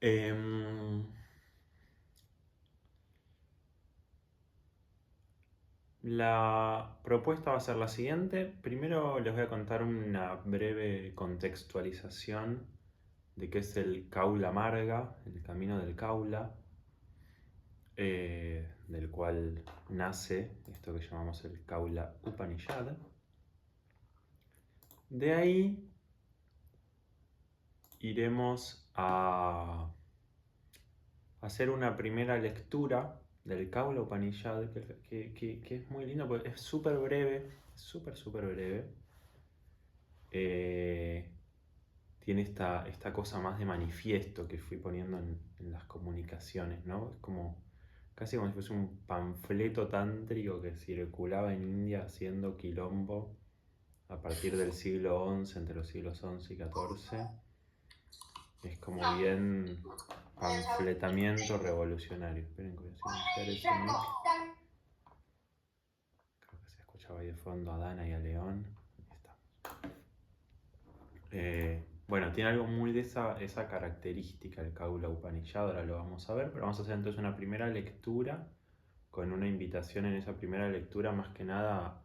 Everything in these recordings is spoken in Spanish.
Em, la propuesta va a ser la siguiente. Primero les voy a contar una breve contextualización de qué es el Kaula Marga, el camino del Kaula, del cual nace esto que llamamos el Kaula Upanishad. De ahí iremos a hacer una primera lectura del Kaula Upanishad, que es muy lindo porque es súper breve, súper breve. Tiene esta cosa más de manifiesto que fui poniendo en las comunicaciones, ¿no? Es como casi como si fuese un panfleto tántrico que circulaba en India haciendo quilombo a partir del siglo XI, entre los siglos XI y XIV. Es como bien panfletamiento revolucionario. Esperen que voy a silenciar ese mic. Creo que se escuchaba ahí de fondo a Dana y a León. Ahí estamos. Bueno, tiene algo muy de esa característica el Kaula Upanishad, ahora lo vamos a ver, pero vamos a hacer entonces una primera lectura con una invitación en esa primera lectura más que nada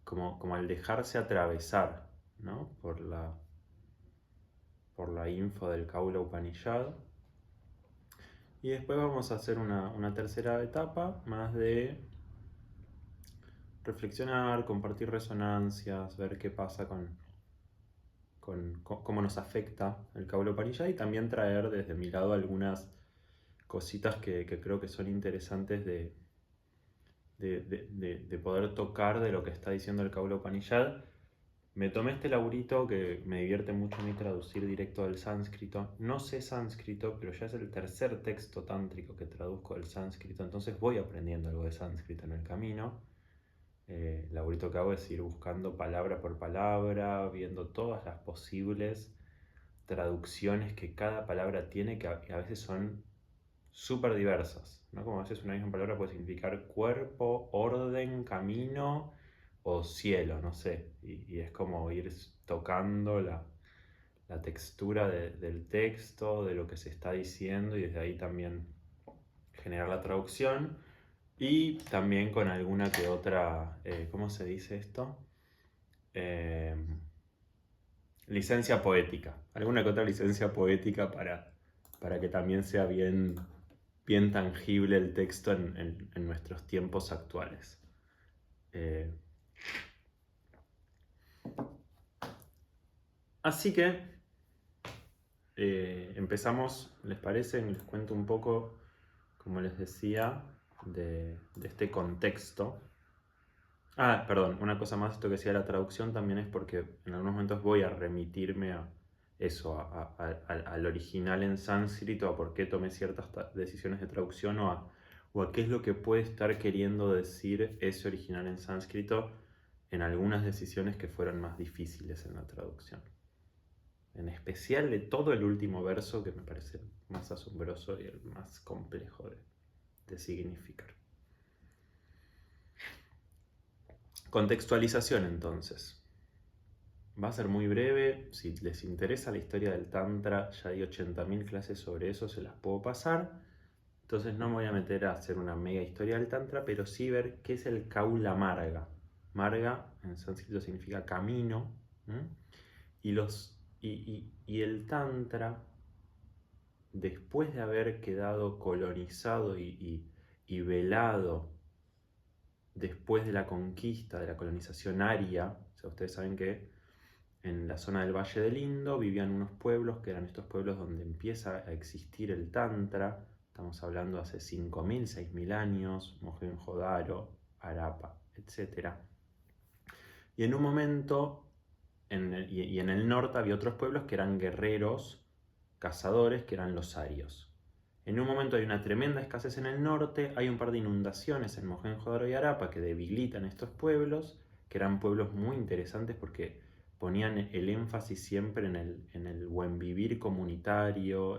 como al dejarse atravesar, ¿no? por la info del Kaula Upanishad. Y después vamos a hacer una tercera etapa más de reflexionar, compartir resonancias, ver qué pasa con cómo nos afecta el Kaula Upanishad y también traer desde mi lado algunas cositas que creo que son interesantes de poder tocar de lo que está diciendo el Kaula Upanishad. Me tomé este laburito que me divierte mucho a mí traducir directo del sánscrito. No sé sánscrito, pero ya es el tercer texto tántrico que traduzco del sánscrito, entonces voy aprendiendo algo de sánscrito en el camino. El laburito que hago es ir buscando palabra por palabra, viendo todas las posibles traducciones que cada palabra tiene, que a veces son súper diversas, ¿no? Como a veces una misma palabra puede significar cuerpo, orden, camino o cielo, no sé. Y es como ir tocando la textura del texto, de lo que se está diciendo y desde ahí también generar la traducción. Y también con alguna que otra, ¿cómo se dice esto? Eh, licencia poética. Alguna que otra licencia poética para que también sea bien tangible el texto en nuestros tiempos actuales. Así que empezamos, ¿les parece? Les cuento un poco, como les decía, de este contexto. Perdón, una cosa más, esto que decía la traducción también es porque en algunos momentos voy a remitirme a eso, al original en sánscrito, a por qué tomé ciertas decisiones de traducción o a qué es lo que puede estar queriendo decir ese original en sánscrito en algunas decisiones que fueron más difíciles en la traducción. En especial de todo el último verso que me parece más asombroso y el más complejo de significar. Contextualización entonces. Va a ser muy breve, si les interesa la historia del Tantra, ya hay 80.000 clases sobre eso, se las puedo pasar. Entonces no me voy a meter a hacer una mega historia del Tantra, pero sí ver qué es el Kaula Marga. Marga en sánscrito significa camino. Y el Tantra, después de haber quedado colonizado y velado después de la conquista, de la colonización aria, o sea, ustedes saben que en la zona del Valle del Indo vivían unos pueblos que eran estos pueblos donde empieza a existir el Tantra. Estamos hablando hace 5.000, 6.000 años, Mohenjo-Daro, Harappa, etc. Y en un momento, en el norte había otros pueblos que eran guerreros, cazadores, que eran los arios. En un momento hay una tremenda escasez en el norte, hay un par de inundaciones en Mohenjo-Daro y Harappa que debilitan estos pueblos, que eran pueblos muy interesantes porque ponían el énfasis siempre en el buen vivir comunitario,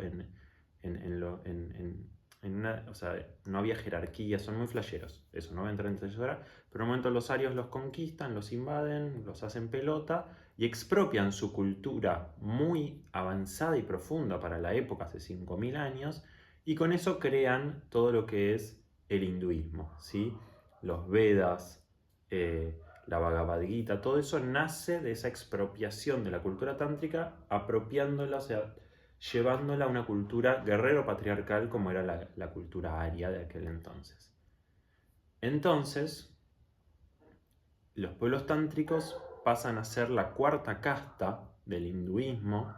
o sea, no había jerarquía, son muy flasheros, eso no voy a entrar en detalles ahora, pero en un momento los arios los conquistan, los invaden, los hacen pelota y expropian su cultura muy avanzada y profunda para la época, hace 5000 años, y con eso crean todo lo que es el hinduismo, ¿sí? Los Vedas, la Bhagavad Gita, todo eso nace de esa expropiación de la cultura tántrica, apropiándola, o sea, llevándola a una cultura guerrero-patriarcal como era la cultura aria de aquel entonces. Entonces, los pueblos tántricos pasan a ser la cuarta casta del hinduismo.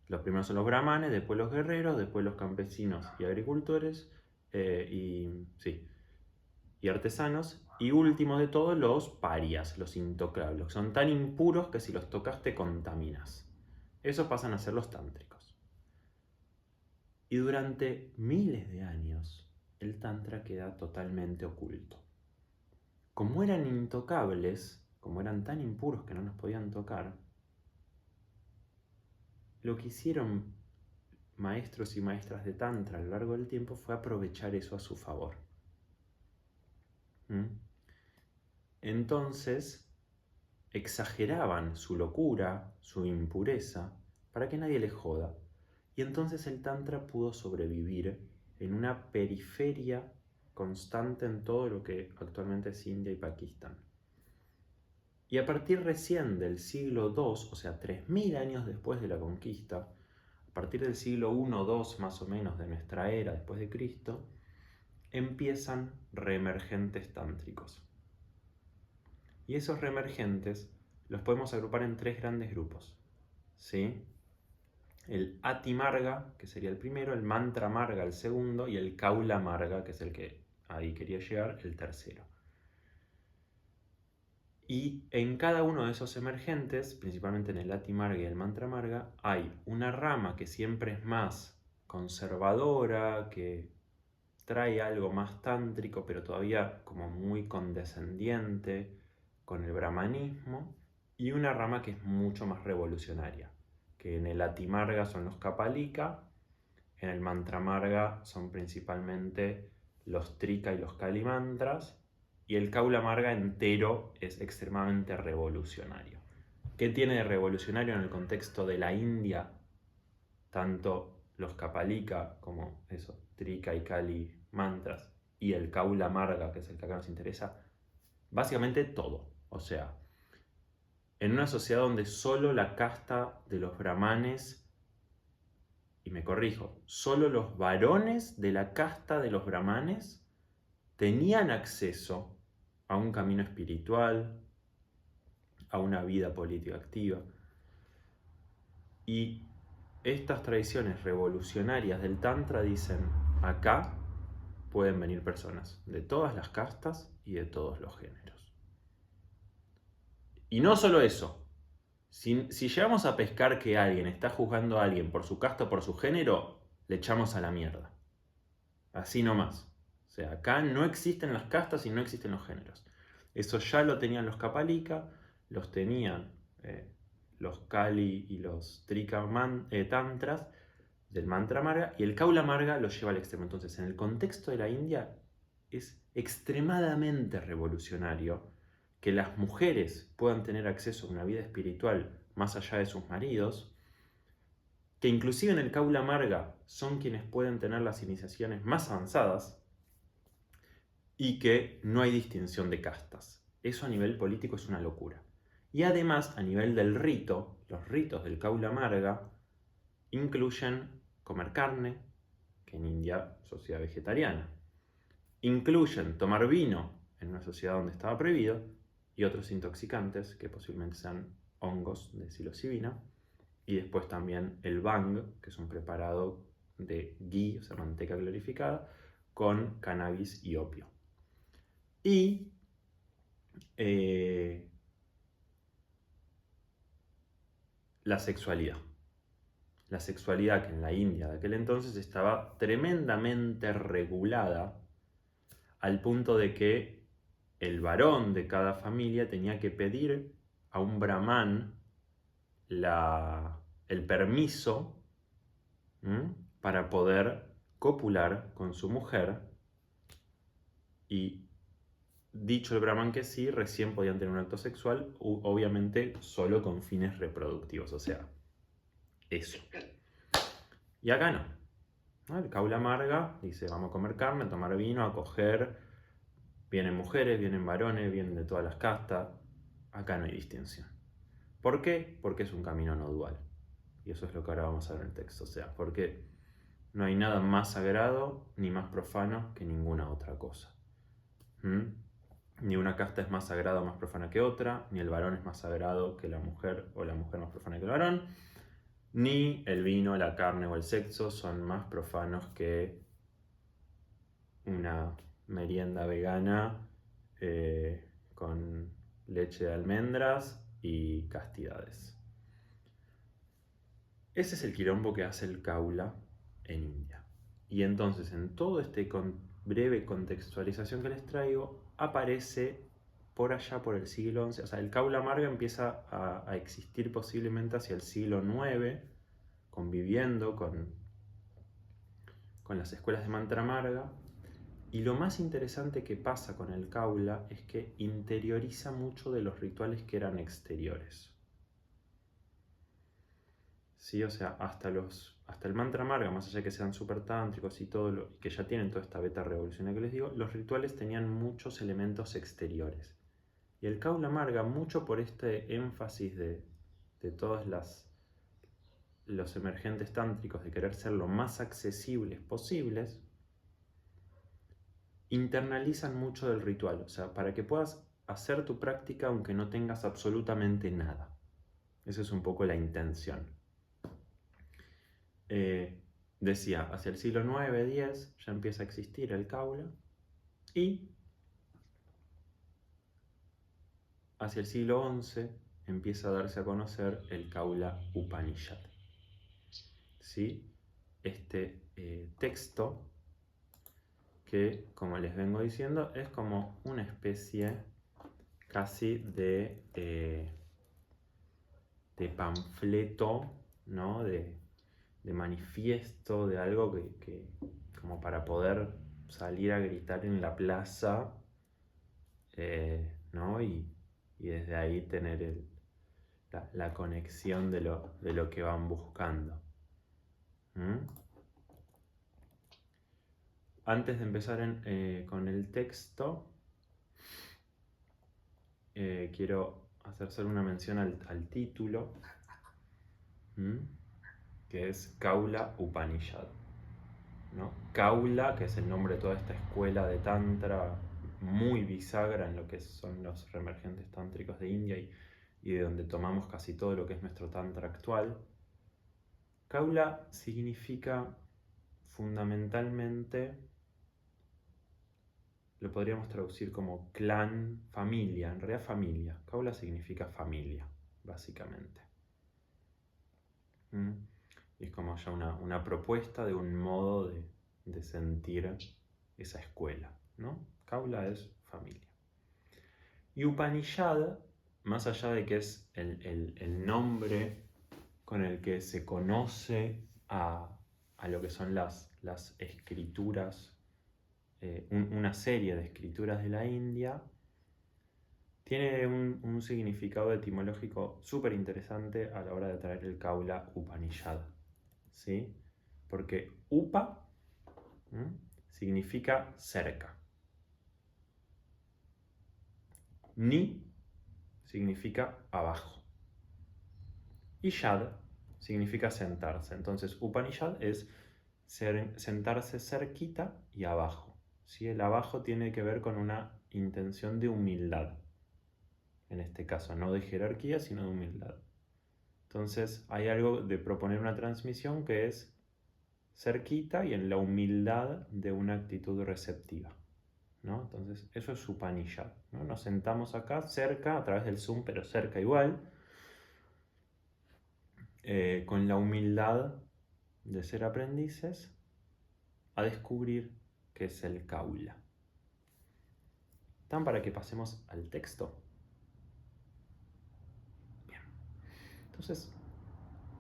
Los primeros son los brahmanes, después los guerreros, después los campesinos y agricultores, y artesanos, y último de todo los parias, los intocables, que son tan impuros que si los tocas te contaminas. Esos pasan a ser los tántricos. Y durante miles de años, el tantra queda totalmente oculto. Como eran intocables, como eran tan impuros que no nos podían tocar, lo que hicieron maestros y maestras de tantra a lo largo del tiempo fue aprovechar eso a su favor. Entonces, exageraban su locura, su impureza, para que nadie les joda. Y entonces el tantra pudo sobrevivir en una periferia constante en todo lo que actualmente es India y Pakistán. Y a partir recién del siglo II, o sea, 3000 años después de la conquista, a partir del siglo I o II más o menos de nuestra era después de Cristo, empiezan reemergentes tántricos. Y esos reemergentes los podemos agrupar en tres grandes grupos, ¿sí? El Ati Marga, que sería el primero, el Mantra Marga, el segundo, y el Kaula Marga, que es el que ahí quería llegar, el tercero. Y en cada uno de esos emergentes, principalmente en el Ati Marga y el Mantra Marga, hay una rama que siempre es más conservadora, que trae algo más tántrico, pero todavía como muy condescendiente con el brahmanismo, y una rama que es mucho más revolucionaria, que en el Ati Marga son los Kapalika, en el Mantra Marga son principalmente los Trika y los Kali Mantras, y el Kaula Marga entero es extremadamente revolucionario. ¿Qué tiene de revolucionario en el contexto de la India? Tanto los Kapalika como esos Trika y Kali Mantras y el Kaula Marga, que es el que acá nos interesa, básicamente todo. O sea, en una sociedad donde solo la casta de los brahmanes, y me corrijo, solo los varones de la casta de los brahmanes tenían acceso a un camino espiritual, a una vida política activa. Y estas tradiciones revolucionarias del Tantra dicen, acá pueden venir personas de todas las castas y de todos los géneros. Y no solo eso, si llegamos a pescar que alguien está juzgando a alguien por su casta o por su género, le echamos a la mierda. Así nomás. O sea, acá no existen las castas y no existen los géneros. Eso ya lo tenían los Kapalika, los tenían los Kali y los Trika Tantras del Mantra Marga, y el Kaula Marga lo lleva al extremo. Entonces, en el contexto de la India es extremadamente revolucionario que las mujeres puedan tener acceso a una vida espiritual más allá de sus maridos, que inclusive en el Kaula Marga son quienes pueden tener las iniciaciones más avanzadas, y que no hay distinción de castas. Eso a nivel político es una locura. Y además, a nivel del rito, los ritos del Kaula Marga incluyen comer carne, que en India es sociedad vegetariana. Incluyen tomar vino en una sociedad donde estaba prohibido, y otros intoxicantes, que posiblemente sean hongos de psilocibina, y después también el bhang, que es un preparado de ghee, o sea, manteca glorificada, con cannabis y opio. Y la sexualidad. La sexualidad que en la India de aquel entonces estaba tremendamente regulada, al punto de que el varón de cada familia tenía que pedir a un brahman el permiso para poder copular con su mujer, y dicho el Brahman que sí, recién podían tener un acto sexual, obviamente solo con fines reproductivos, o sea, eso. Y acá no. El Kaula Marga dice, vamos a comer carne, a tomar vino, a coger. Vienen mujeres, vienen varones, vienen de todas las castas. Acá no hay distinción. ¿Por qué? Porque es un camino no dual. Y eso es lo que ahora vamos a ver en el texto. O sea, porque no hay nada más sagrado ni más profano que ninguna otra cosa. Ni una casta es más sagrada o más profana que otra, ni el varón es más sagrado que la mujer o la mujer más profana que el varón, ni el vino, la carne o el sexo son más profanos que una merienda vegana con leche de almendras y castidades. Ese es el quilombo que hace el Kaula en India. Y entonces en todo este breve contextualización que les traigo, aparece por allá por el siglo XI, o sea, el Kaula Marga empieza a existir posiblemente hacia el siglo IX, conviviendo con las escuelas de Mantra Marga. Y lo más interesante que pasa con el Kaula es que interioriza mucho de los rituales que eran exteriores. ¿Sí? O sea, hasta el mantra marga, más allá de que sean súper tántricos y todo, que ya tienen toda esta beta revolucionaria que les digo, los rituales tenían muchos elementos exteriores. Y el Kaula Marga, mucho por este énfasis de todos los emergentes tántricos de querer ser lo más accesibles posibles, internalizan mucho del ritual, o sea, para que puedas hacer tu práctica aunque no tengas absolutamente nada. Esa es un poco la intención. Decía, hacia el siglo IX-X ya empieza a existir el Kaula y hacia el siglo XI empieza a darse a conocer el Kaula Upanishad. ¿Sí? Este texto que, como les vengo diciendo, es como una especie casi de panfleto, ¿no? de manifiesto, de algo que como para poder salir a gritar en la plaza, ¿no? Y desde ahí tener la conexión de lo que van buscando. Antes de empezar con el texto, quiero hacer solo una mención al título, que es Kaula Upanishad, ¿no? Kaula, que es el nombre de toda esta escuela de Tantra muy bisagra en lo que son los reemergentes tántricos de India y de donde tomamos casi todo lo que es nuestro Tantra actual. Kaula significa fundamentalmente, lo podríamos traducir como clan, familia, en realidad familia. Kaula significa familia, básicamente. Y es como ya una propuesta de un modo de sentir esa escuela, ¿no? Kaula es familia. Y Upanishad, más allá de que es el nombre con el que se conoce a lo que son las escrituras, una serie de escrituras de la India, tiene un significado etimológico súper interesante a la hora de traer el Kaula Upanishad, ¿sí? Porque Upa significa cerca. Ni significa abajo. Y Shad significa sentarse. Entonces Upanishad es sentarse cerquita y abajo. ¿Sí? El abajo tiene que ver con una intención de humildad. En este caso, no de jerarquía, sino de humildad. Entonces hay algo de proponer una transmisión que es cerquita y en la humildad de una actitud receptiva, ¿no? Entonces eso es Upanishad, ¿no? Nos sentamos acá cerca a través del Zoom, pero cerca igual, con la humildad de ser aprendices a descubrir qué es el Kaula. ¿Están para que pasemos al texto? Bien. Entonces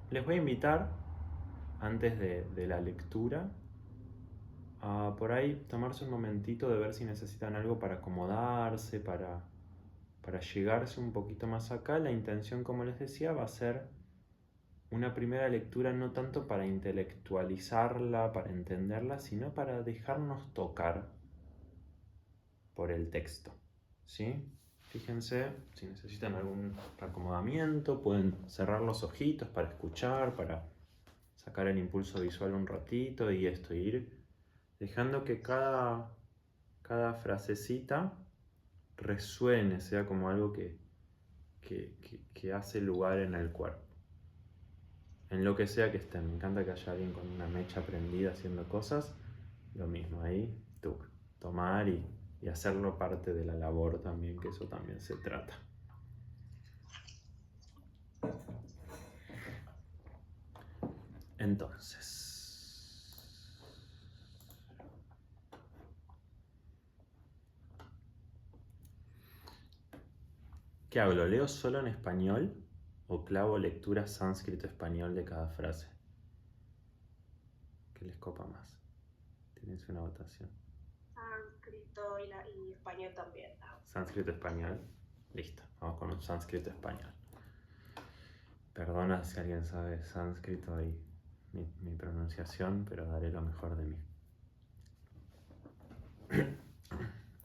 les voy a invitar, antes de la lectura, a por ahí tomarse un momentito de ver si necesitan algo para acomodarse, para llegarse un poquito más acá. La intención, como les decía, va a ser una primera lectura no tanto para intelectualizarla, para entenderla, sino para dejarnos tocar por el texto, ¿sí? Fíjense, si necesitan algún acomodamiento, pueden cerrar los ojitos para escuchar, para sacar el impulso visual un ratito y ir dejando que cada frasecita resuene, sea como algo que hace lugar en el cuerpo. En lo que sea que estén. Me encanta que haya alguien con una mecha prendida haciendo cosas. Lo mismo ahí, tomar y hacerlo parte de la labor también, que eso también se trata. Entonces, ¿qué hago? ¿Lo leo solo en español o clavo lectura sánscrito-español de cada frase? ¿Qué les copa más? Tienes una votación. Sánscrito y español también. Sánscrito-español. Listo, vamos con un sánscrito-español. Perdona si alguien sabe sánscrito y mi pronunciación, pero daré lo mejor de mí.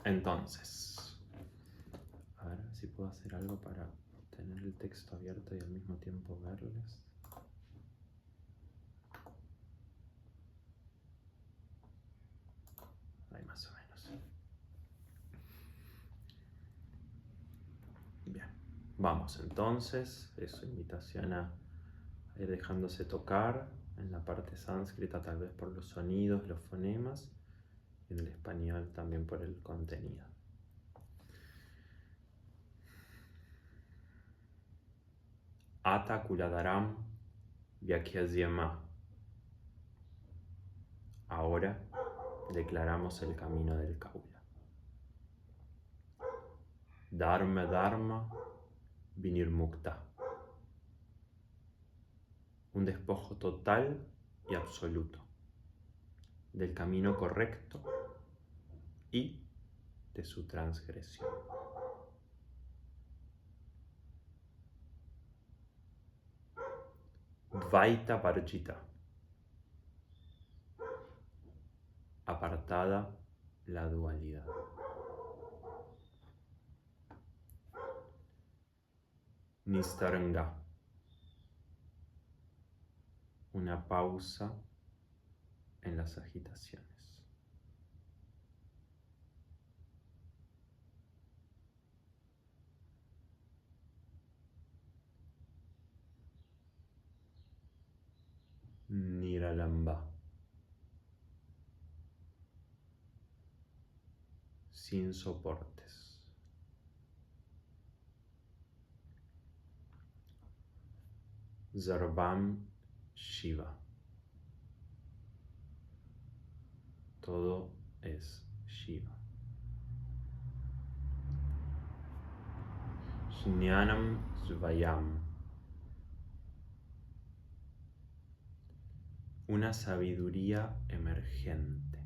Entonces, a ver si puedo hacer algo para tener el texto abierto y al mismo tiempo verles. Ahí más o menos. Bien, vamos entonces. Es invitación a ir dejándose tocar en la parte sánscrita, tal vez por los sonidos, los fonemas, y en el español también por el contenido. Ata Kuladaram Vyakyasyama. Ahora declaramos el camino del Kaula. Dharma Dharma Vinirmukta. Un despojo total y absoluto del camino correcto y de su transgresión. Vaita Varjita. Apartada la dualidad. Nistaranga. Una pausa en las agitaciones. Niralamba. Sin soportes. Sarvam Shiva. Todo es Shiva. Jnanam Svayam. Una sabiduría emergente.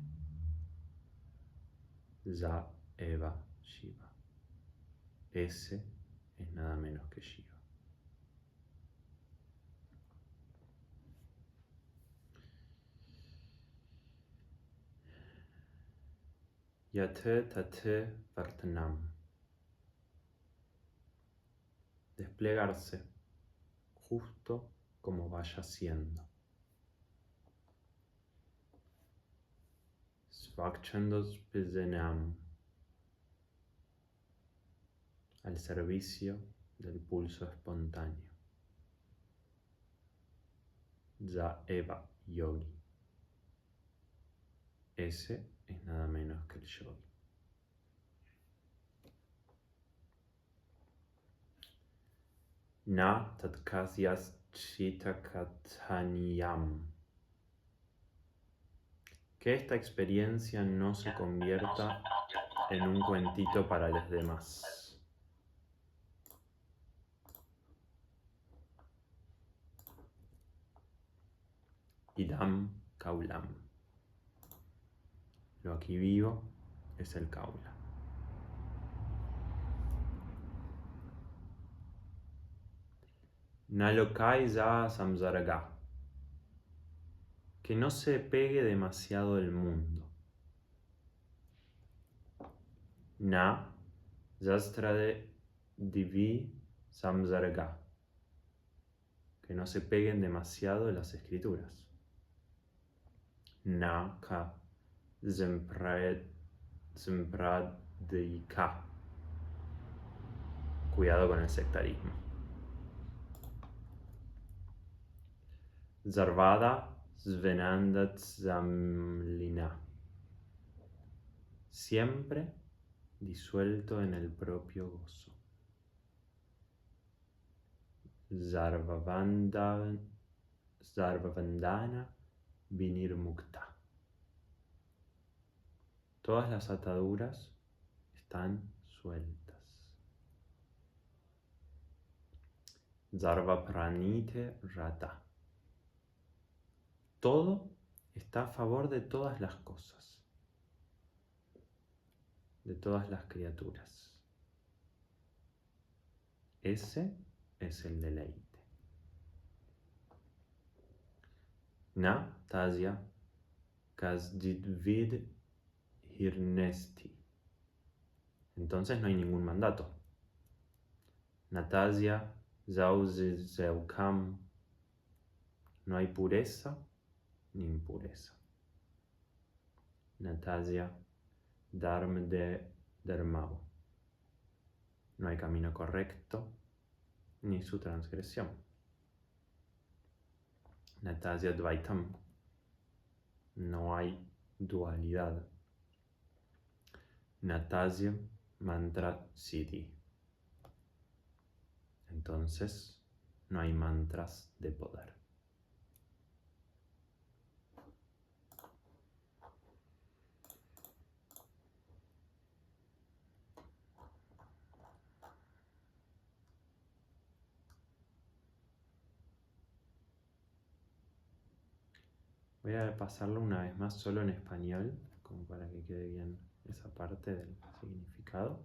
Za Eva Shiva. Ese es nada menos que Shiva. Yate Tate Vartanam. Desplegarse justo como vaya siendo. Svakchandos Pizenam. Al servicio del pulso espontáneo. Za Eva Yogi. Ese es nada menos que el yogi. Na tatkasyas chitakathaniyam. Que esta experiencia no se convierta en un cuentito para los demás. Idam kaulam. Lo aquí vivo es el kaula. Nalokai za samsaraga. Que no se pegue demasiado el mundo. Na zastrade divi samsaraga. Que no se peguen demasiado las escrituras. Na ka zempradika. Cuidado con el sectarismo. Zarvada Svenandat Zamlina. Siempre disuelto en el propio gozo. Zarvavandana Vinirmukta. Todas las ataduras están sueltas. Zarvapranite Rata. Todo está a favor de todas las cosas, de todas las criaturas. Ese es el deleite. Na tasya kasdidvid hirnesti. Entonces no hay ningún mandato. Natasya zauzeukam. No hay pureza ni impureza. Natasya dharmde dharmao. No hay camino correcto ni su transgresión. Natasya dvaitam. No hay dualidad. Natasya mantra siddhi. Entonces no hay mantras de poder. Voy a pasarlo una vez más solo en español, como para que quede bien esa parte del significado.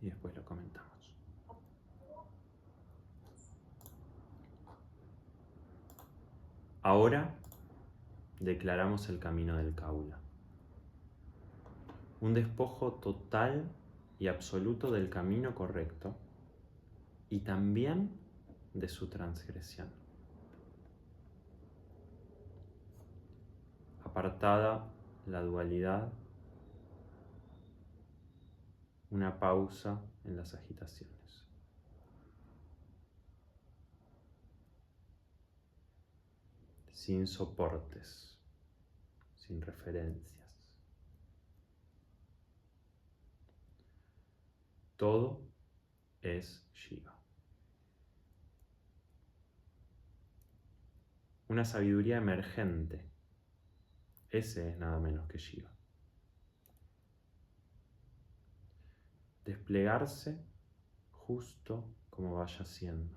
Y después lo comentamos. Ahora declaramos el camino del kaula. Un despojo total y absoluto del camino correcto y también de su transgresión. Apartada la dualidad, una pausa en las agitaciones. Sin soportes, sin referencias. Todo es Shiva. Una sabiduría emergente. Ese es nada menos que Shiva. Desplegarse justo como vaya siendo,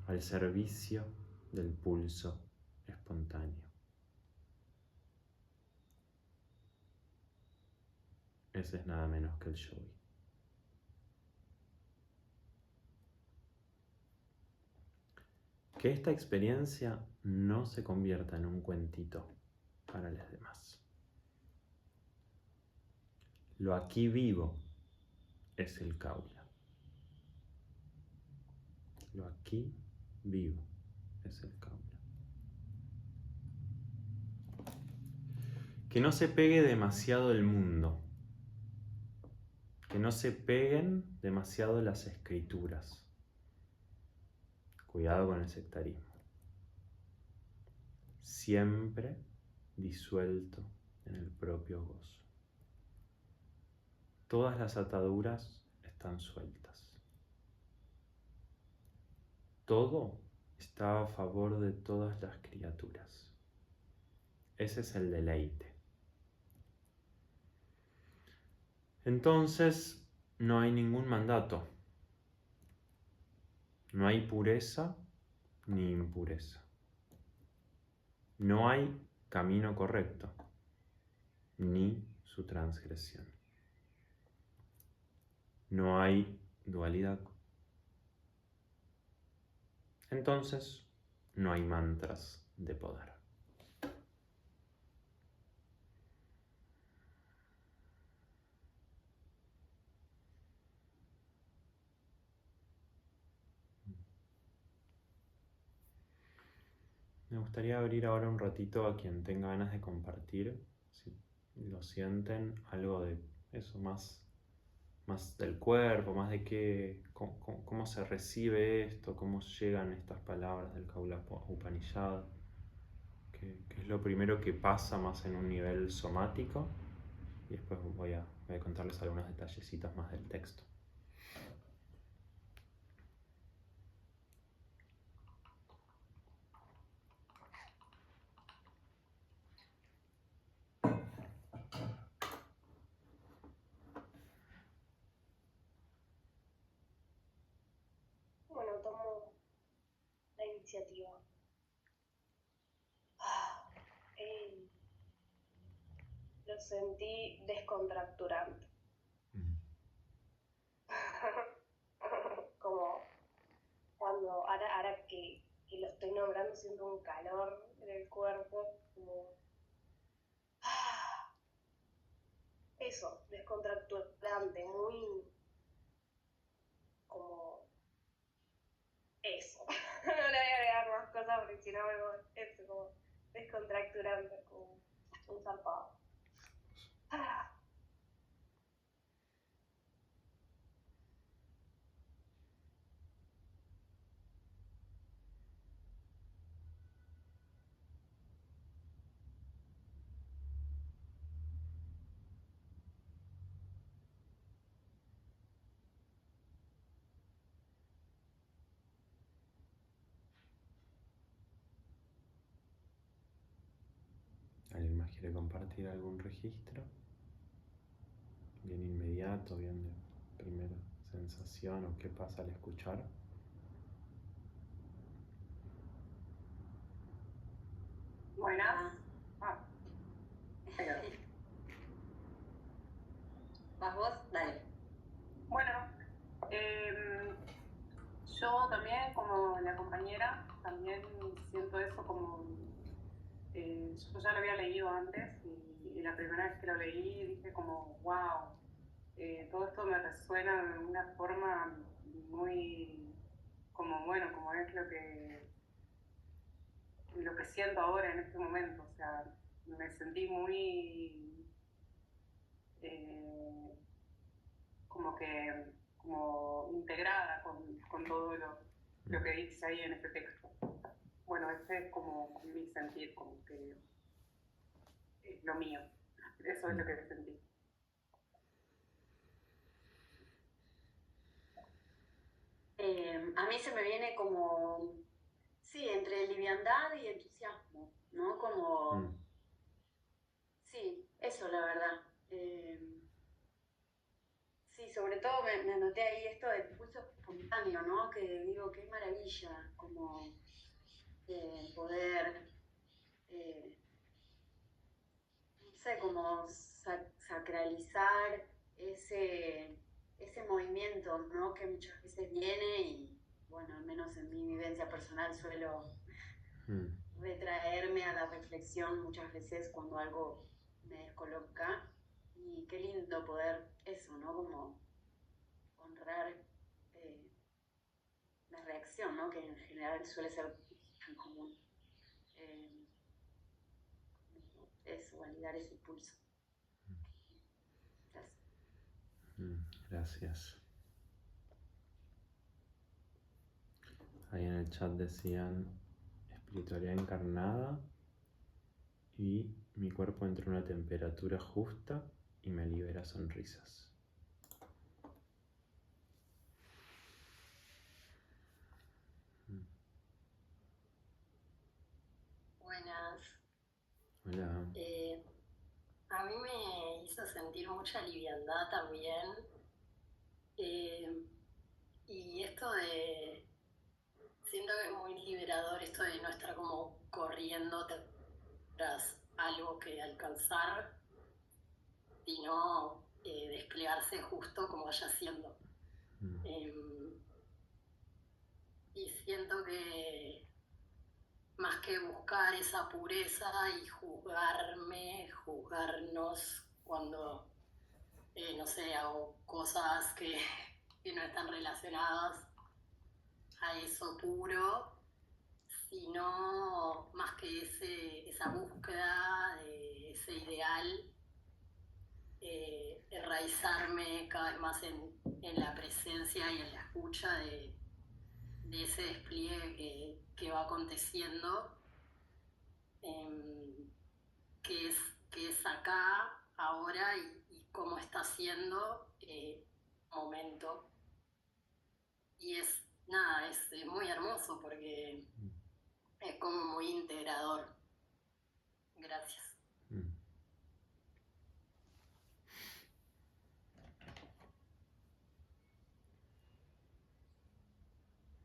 al servicio del pulso espontáneo. Ese es nada menos que el yogi. Que esta experiencia no se convierta en un cuentito para los demás. Lo aquí vivo es el kaula. Lo aquí vivo es el kaula. Que no se pegue demasiado el mundo. Que no se peguen demasiado las escrituras. Cuidado con el sectarismo. Siempre disuelto en el propio gozo. Todas las ataduras están sueltas. Todo está a favor de todas las criaturas. Ese es el deleite. Entonces, no hay ningún mandato. No hay pureza ni impureza. No hay camino correcto, ni su transgresión. No hay dualidad. Entonces, no hay mantras de poder. Me gustaría abrir ahora un ratito a quien tenga ganas de compartir, si lo sienten, algo de eso, más del cuerpo, más de cómo se recibe esto, cómo llegan estas palabras del Kaula Upanishad, que es lo primero que pasa más en un nivel somático, y después voy a contarles algunos detallecitos más del texto. Bueno, tomo la iniciativa. Lo sentí descontracturante. Como cuando, ahora que lo estoy nombrando, siento un calor en el cuerpo, como eso, descontracturante, muy como eso. No le voy a agregar más cosas porque si no me voy, eso, como descontracturante, como un zarpado. ¿Alguien más quiere compartir algún registro? Bien inmediato, bien de primera sensación o qué pasa al escuchar. Buenas. Pero, ¿Vas vos? Dale. bueno, yo también, como la compañera, también siento eso como, yo ya lo había leído antes y la primera vez que lo leí dije como, wow, todo esto me resuena de una forma muy, como bueno, como es lo que siento ahora en este momento, o sea, me sentí muy, como integrada con todo lo que dice ahí en este texto. Bueno, ese es como mi sentir, como que es lo mío. Eso es lo que sentí. A mí se me viene como, sí, entre liviandad y entusiasmo, ¿no? Como, sí, eso la verdad. Sí, sobre todo me anoté ahí esto del pulso espontáneo, ¿no? Que digo, qué maravilla, como poder, eh, no sé, como sacralizar ese movimiento, ¿no? Que muchas veces viene y, bueno, al menos en mi vivencia personal suelo retraerme a la reflexión muchas veces cuando algo me descoloca. Y qué lindo poder eso, ¿no? Como honrar la reacción, ¿no? Que en general suele ser tan común. Eh, Eso, validar ese pulso. Gracias. Gracias. Ahí en el chat decían espiritualidad encarnada y mi cuerpo entra en una temperatura justa y me libera sonrisas. Buenas. Hola. A mí me hizo sentir mucha liviandad también. Y esto siento que es muy liberador esto de no estar como corriendo algo que alcanzar, sino desplegarse justo como vaya siendo. Y siento que más que buscar esa pureza y juzgarnos cuando, no sé, hago cosas que no están relacionadas a eso puro, sino más que esa búsqueda de ese ideal, enraizarme cada vez más en la presencia y en la escucha de ese despliegue que va aconteciendo, que es acá, ahora y cómo está siendo momento. Y es muy hermoso porque es como muy integrador. Gracias.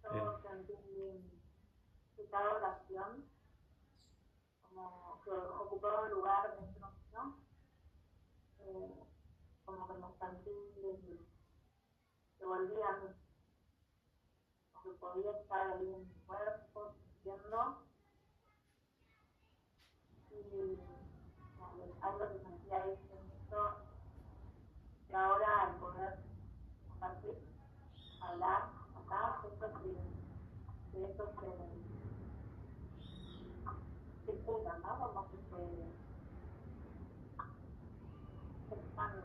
Yo sentí que cada oración como que ocupaba un lugar dentro, ¿no? Como que me sentí que volvía a mí, como que podía estar ahí en mi cuerpo, sintiendo, y algo que sentía ahí dentro, que ahora al poder compartir, hablar acá, siento que eso se junta, ¿no? Como que se expande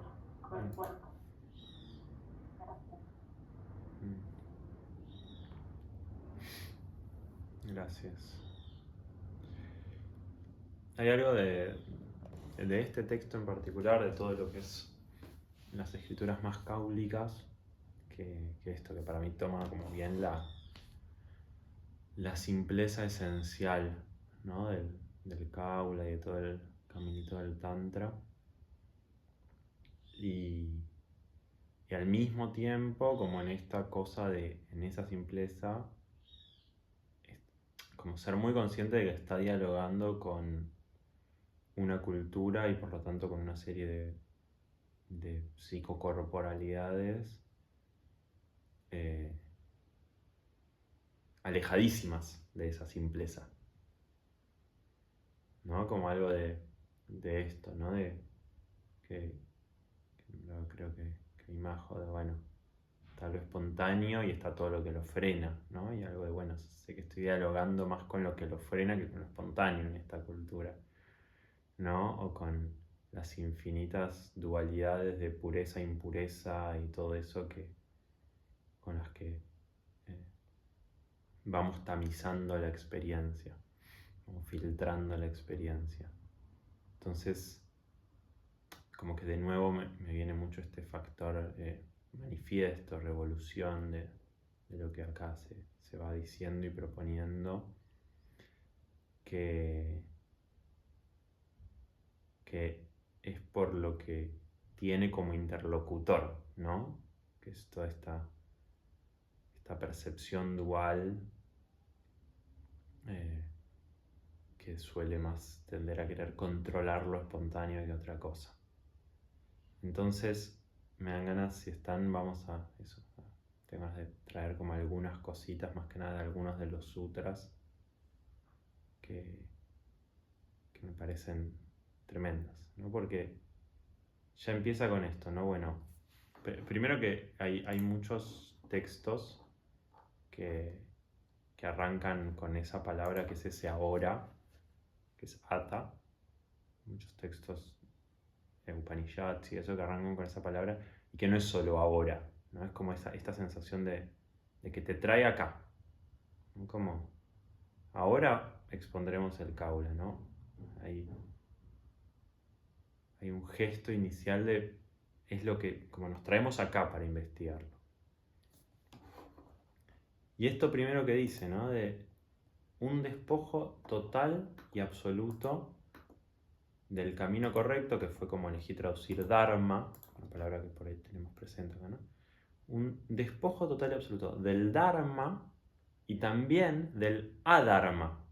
por el cuerpo. Gracias. Hay algo de este texto en particular, de todo lo que es las escrituras más cáulicas, que esto que para mí toma como bien la simpleza esencial, ¿no? del cáula y de todo el caminito del tantra. Y al mismo tiempo, como en esta cosa en esa simpleza, como ser muy consciente de que está dialogando con una cultura y por lo tanto con una serie de psicocorporalidades alejadísimas de esa simpleza, ¿no? Como algo de esto, ¿no? Que creo que imajo de, bueno, está lo espontáneo y está todo lo que lo frena, ¿no? Y algo de, bueno, sé que estoy dialogando más con lo que lo frena que con lo espontáneo en esta cultura, ¿no? O con las infinitas dualidades de pureza e impureza y todo eso con las que vamos tamizando la experiencia, vamos filtrando la experiencia. Entonces, como que de nuevo me viene mucho este factor manifiesto, revolución de lo que acá se va diciendo y proponiendo, que es por lo que tiene como interlocutor, ¿no? Que es toda esta percepción dual que suele más tender a querer controlar lo espontáneo que otra cosa. Entonces, me dan ganas, si están, vamos a eso, temas de traer como algunas cositas, más que nada algunos de los sutras que me parecen tremendas, ¿no? Porque ya empieza con esto, ¿no? Bueno, primero que hay muchos textos que arrancan con esa palabra que es ese ahora, que es ata, muchos textos de Upanishads y eso que arrancan con esa palabra, y que no es solo ahora, ¿no? Es como esta sensación de que te trae acá, ¿no? Como ahora expondremos el kaula, ¿no? Hay un gesto inicial de es lo que como nos traemos acá para investigarlo. Y esto primero que dice, ¿no? De un despojo total y absoluto del camino correcto, que fue como elegí traducir dharma, una palabra que por ahí tenemos presente acá, ¿no? Un despojo total y absoluto del dharma y también del adharma,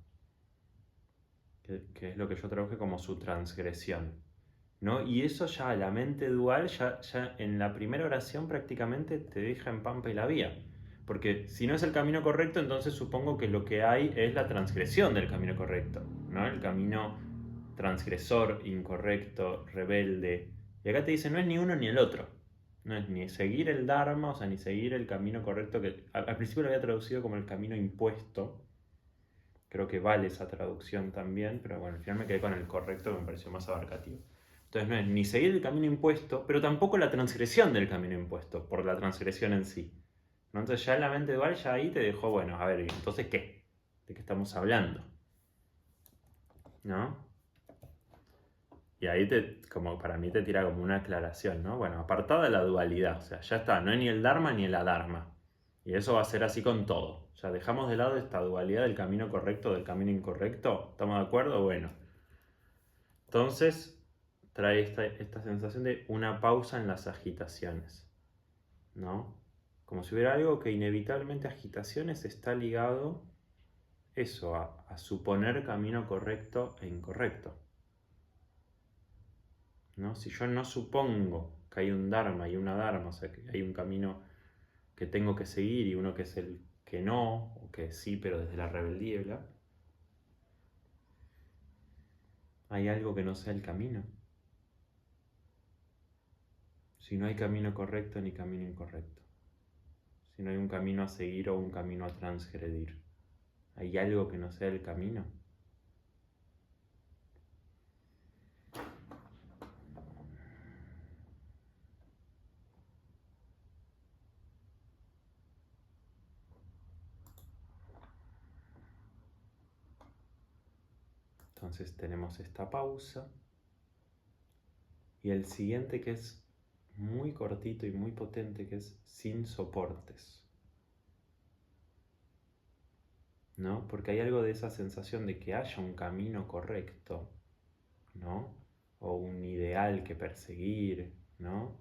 que que es lo que yo traduje como su transgresión, ¿no? Y eso ya, la mente dual, ya en la primera oración prácticamente te deja en pampa y la vía. Porque si no es el camino correcto, entonces supongo que lo que hay es la transgresión del camino correcto, ¿no? El camino transgresor, incorrecto, rebelde. Y acá te dice, no es ni uno ni el otro. No es ni seguir el Dharma, o sea, ni seguir el camino correcto, que al principio lo había traducido como el camino impuesto. Creo que vale esa traducción también, pero bueno, al final me quedé con el correcto que me pareció más abarcativo. Entonces no es ni seguir el camino impuesto, pero tampoco la transgresión del camino impuesto, por la transgresión en sí, ¿no? Entonces ya en la mente dual ya ahí te dejó, bueno, a ver, entonces ¿qué? ¿De qué estamos hablando? ¿No? Y ahí como para mí te tira como una aclaración, ¿no? Bueno, apartada la dualidad, o sea, ya está, no es ni el Dharma ni el Adharma. Y eso va a ser así con todo. O sea, dejamos de lado esta dualidad del camino correcto, del camino incorrecto. ¿Estamos de acuerdo? Bueno. Entonces, trae esta sensación de una pausa en las agitaciones, ¿no? Como si hubiera algo que inevitablemente agitaciones está ligado eso, a suponer camino correcto e incorrecto, ¿no? Si yo no supongo que hay un Dharma y una Dharma, o sea, que hay un camino que tengo que seguir y uno que es el que no, o que sí, pero desde la rebeldía, ¿verdad? ¿Hay algo que no sea el camino? Si no hay camino correcto ni camino incorrecto, si no hay un camino a seguir o un camino a transgredir, ¿hay algo que no sea el camino? Entonces tenemos esta pausa y el siguiente que es muy cortito y muy potente, que es sin soportes, ¿no? Porque hay algo de esa sensación de que haya un camino correcto, ¿no? O un ideal que perseguir, ¿no?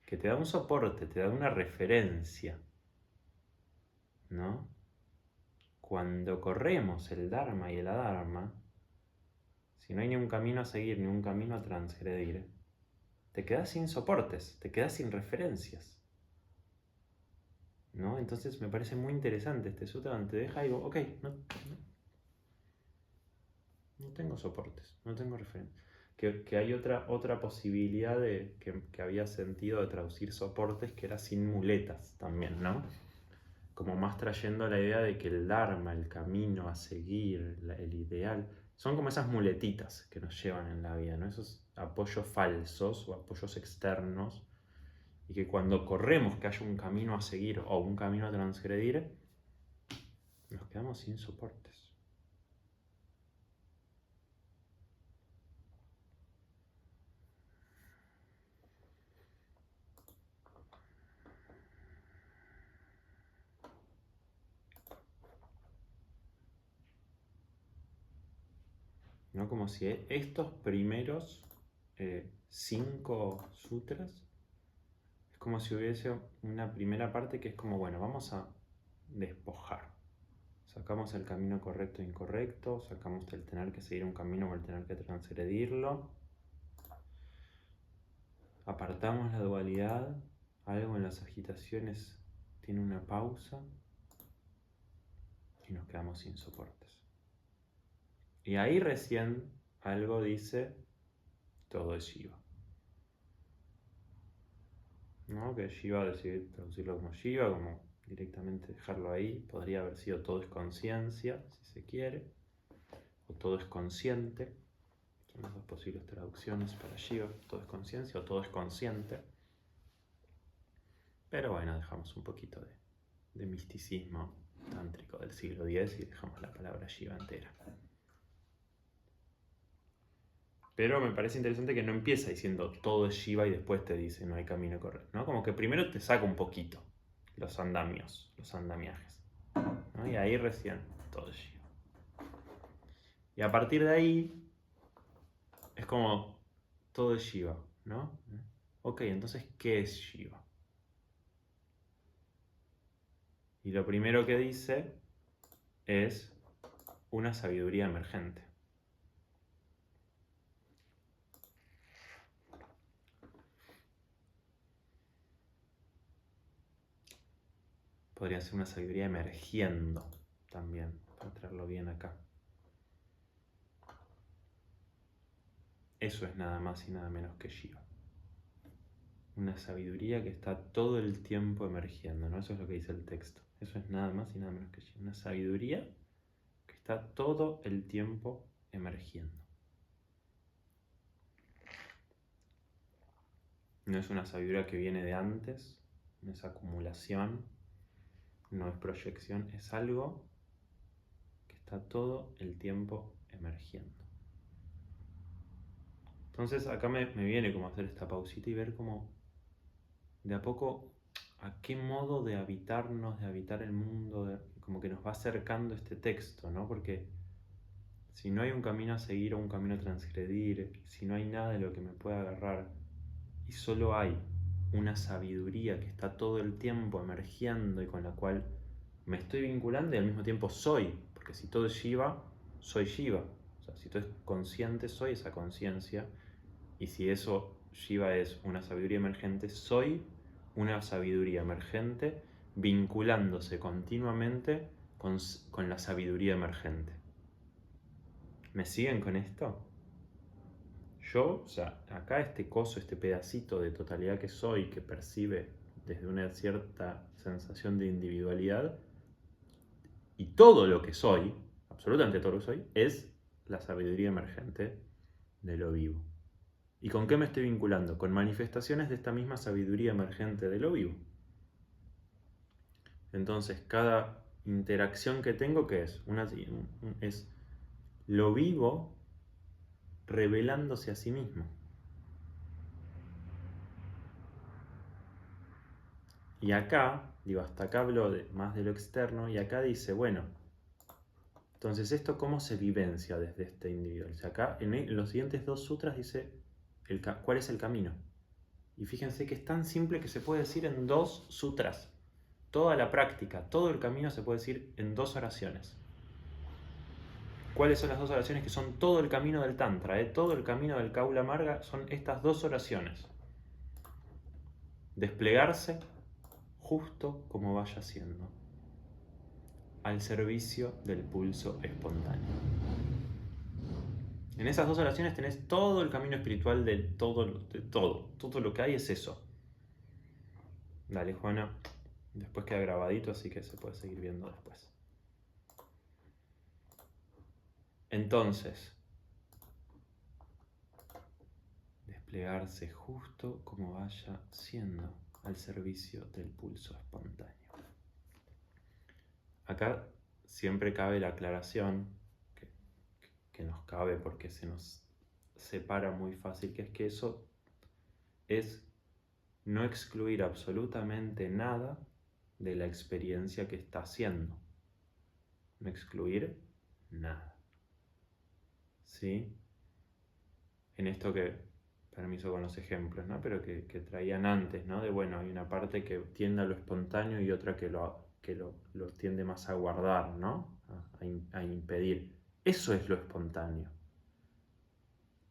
Que te da un soporte, te da una referencia, ¿no? Cuando corremos el Dharma y el Adharma, si no hay ni un camino a seguir ni un camino a transgredir, te quedas sin soportes, te quedas sin referencias, ¿no? Entonces me parece muy interesante este sutra donde te deja algo, ok, no tengo soportes, no tengo referencias. Que hay otra posibilidad que había sentido de traducir soportes, que era sin muletas también, ¿no? Como más trayendo la idea de que el Dharma, el camino a seguir, el ideal, son como esas muletitas que nos llevan en la vida, ¿no? Esos apoyos falsos o apoyos externos, y que cuando corremos que haya un camino a seguir o un camino a transgredir, nos quedamos sin soportes. ¿No? Como si estos primeros 5 sutras, es como si hubiese una primera parte que es como, bueno, vamos a despojar. Sacamos el camino correcto e incorrecto, sacamos el tener que seguir un camino o el tener que transgredirlo. Apartamos la dualidad, algo en las agitaciones tiene una pausa y nos quedamos sin soportes. Y ahí recién algo dice, todo es Shiva, ¿no? Que Shiva decidí traducirlo como Shiva, como directamente dejarlo ahí. Podría haber sido todo es conciencia, si se quiere, o todo es consciente. Son las dos posibles traducciones para Shiva, todo es conciencia o todo es consciente. Pero bueno, dejamos un poquito de misticismo tántrico del siglo X y dejamos la palabra Shiva entera. Pero me parece interesante que no empieza diciendo todo es Shiva y después te dice no hay camino correcto, ¿no? Como que primero te saca un poquito los andamios, los andamiajes, ¿no? Y ahí recién todo es Shiva. Y a partir de ahí es como todo es Shiva, ¿no? Ok, entonces, ¿qué es Shiva? Y lo primero que dice es una sabiduría emergente. podría ser una sabiduría emergiendo también, para traerlo bien acá. Eso es nada más y nada menos que Shiva. Una sabiduría que está todo el tiempo emergiendo, ¿no? Eso es lo que dice el texto. Eso es nada más y nada menos que Shiva. Una sabiduría que está todo el tiempo emergiendo. No es una sabiduría que viene de antes, no es acumulación, no es proyección, es algo que está todo el tiempo emergiendo. Entonces acá me viene como hacer esta pausita y ver como de a poco a qué modo de habitarnos, de habitar el mundo, como que nos va acercando este texto, ¿no? Porque si no hay un camino a seguir o un camino a transgredir, si no hay nada de lo que me pueda agarrar y solo hay una sabiduría que está todo el tiempo emergiendo y con la cual me estoy vinculando y al mismo tiempo soy, porque si todo es Shiva, soy Shiva. O sea, si todo es consciente, soy esa conciencia. Y si eso, Shiva, es una sabiduría emergente, soy una sabiduría emergente vinculándose continuamente con la sabiduría emergente. ¿Me siguen con esto? Yo, o sea, acá este coso, este pedacito de totalidad que soy, que percibe desde una cierta sensación de individualidad, y todo lo que soy, absolutamente todo lo que soy, es la sabiduría emergente de lo vivo. ¿Y con qué me estoy vinculando? Con manifestaciones de esta misma sabiduría emergente de lo vivo. Entonces, cada interacción que tengo, ¿qué es? Es lo vivo revelándose a sí mismo. Y acá, digo, hasta acá hablo más de lo externo, y acá dice, bueno, entonces esto cómo se vivencia desde este individuo. O sea, acá en los siguientes 2 sutras dice cuál es el camino. Y fíjense que es tan simple que se puede decir en 2 sutras. Toda la práctica, todo el camino se puede decir en 2 oraciones. ¿Cuáles son las 2 oraciones que son todo el camino del Tantra? Todo el camino del Kaula Marga son estas 2 oraciones. Desplegarse justo como vaya siendo, al servicio del pulso espontáneo. En esas 2 oraciones tenés todo el camino espiritual de todo lo que hay es eso. Dale, Juana, después queda grabadito, así que se puede seguir viendo después. Entonces, desplegarse justo como vaya siendo, al servicio del pulso espontáneo. Acá siempre cabe la aclaración, que nos cabe porque se nos separa muy fácil, que es que eso es no excluir absolutamente nada de la experiencia que está haciendo. No excluir nada. ¿Sí? En esto que, permiso con los ejemplos, ¿no? Pero que traían antes, ¿no? De bueno, hay una parte que tiende a lo espontáneo y otra que lo tiende más a guardar, ¿no? A impedir. Eso es lo espontáneo.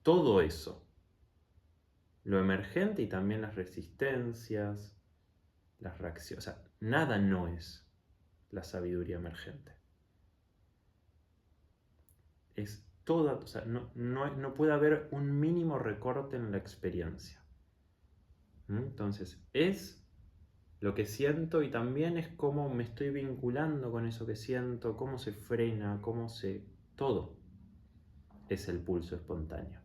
Todo eso. Lo emergente y también las resistencias, las reacciones. O sea, nada no es la sabiduría emergente. Es toda, o sea, no puede haber un mínimo recorte en la experiencia. Entonces, es lo que siento y también es cómo me estoy vinculando con eso que siento, cómo se frena, todo es el pulso espontáneo.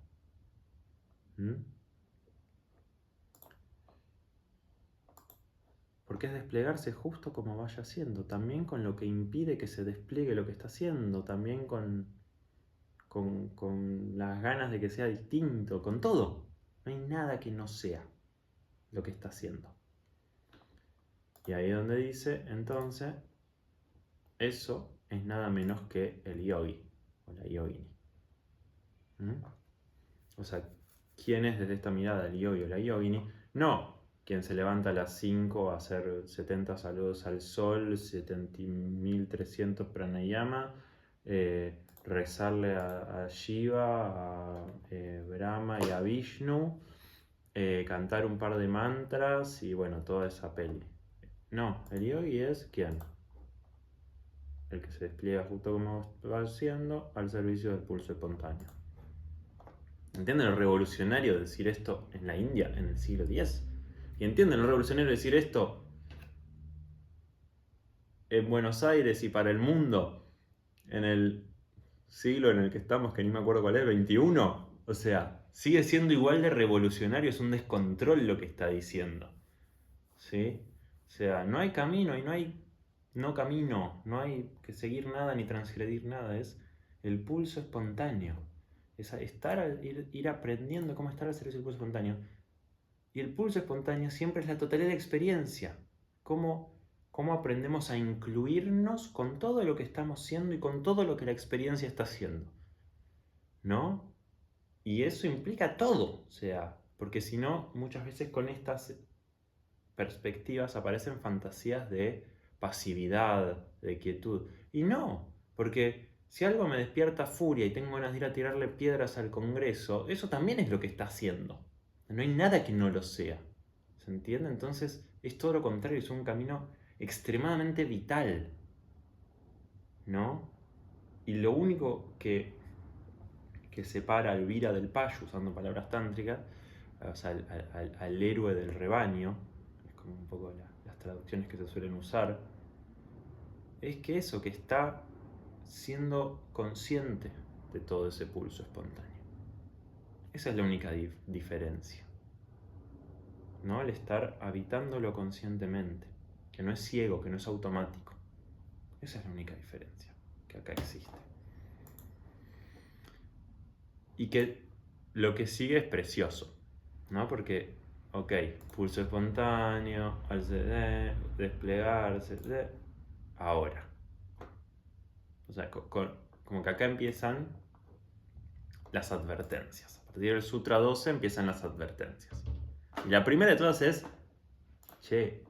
Porque es desplegarse justo como vaya siendo, también con lo que impide que se despliegue lo que está haciendo, también con las ganas de que sea distinto, con todo. No hay nada que no sea lo que está haciendo. Y ahí es donde dice, entonces, eso es nada menos que el yogi o la yogini. O sea, ¿quién es desde esta mirada el yogi o la yogini? No quien se levanta a las 5 a hacer 70 saludos al sol, 70.300 pranayama, rezarle a Shiva, a Brahma y a Vishnu, cantar un par de mantras y bueno, toda esa peli. No, el yogi es ¿quién? El que se despliega justo como va haciendo al servicio del pulso espontáneo. ¿Entienden lo revolucionario decir esto en la India en el siglo X? ¿Y entienden lo revolucionario decir esto en Buenos Aires y para el mundo en el siglo en el que estamos, que ni me acuerdo cuál es, 21? O sea, sigue siendo igual de revolucionario, es un descontrol lo que está diciendo. ¿Sí? O sea, no hay camino y no hay no camino, no hay que seguir nada ni transgredir nada, es el pulso espontáneo. Es ir aprendiendo cómo estar al servicio del pulso espontáneo. Y el pulso espontáneo siempre es la totalidad de experiencia. Cómo aprendemos a incluirnos con todo lo que estamos siendo y con todo lo que la experiencia está haciendo. ¿No? Y eso implica todo. O sea, porque si no, muchas veces con estas perspectivas aparecen fantasías de pasividad, de quietud. Y no, porque si algo me despierta furia y tengo ganas de ir a tirarle piedras al Congreso, eso también es lo que está haciendo. No hay nada que no lo sea. ¿Se entiende? Entonces es todo lo contrario, es un camino extremadamente vital. ¿No? Y lo único que separa al Vira del Payo, usando palabras tántricas, o sea, al héroe del rebaño, es como un poco las traducciones que se suelen usar, es que eso, que está siendo consciente de todo ese pulso espontáneo. Esa es la única diferencia, ¿no? El estar habitándolo conscientemente, que no es ciego, que no es automático. Esa es la única diferencia que acá existe. Y que lo que sigue es precioso, ¿no? Porque, ok, pulso espontáneo, desplegarse, ahora. O sea, como que acá empiezan las advertencias. A partir del Sutra 12 empiezan las advertencias. Y la primera de todas es, che,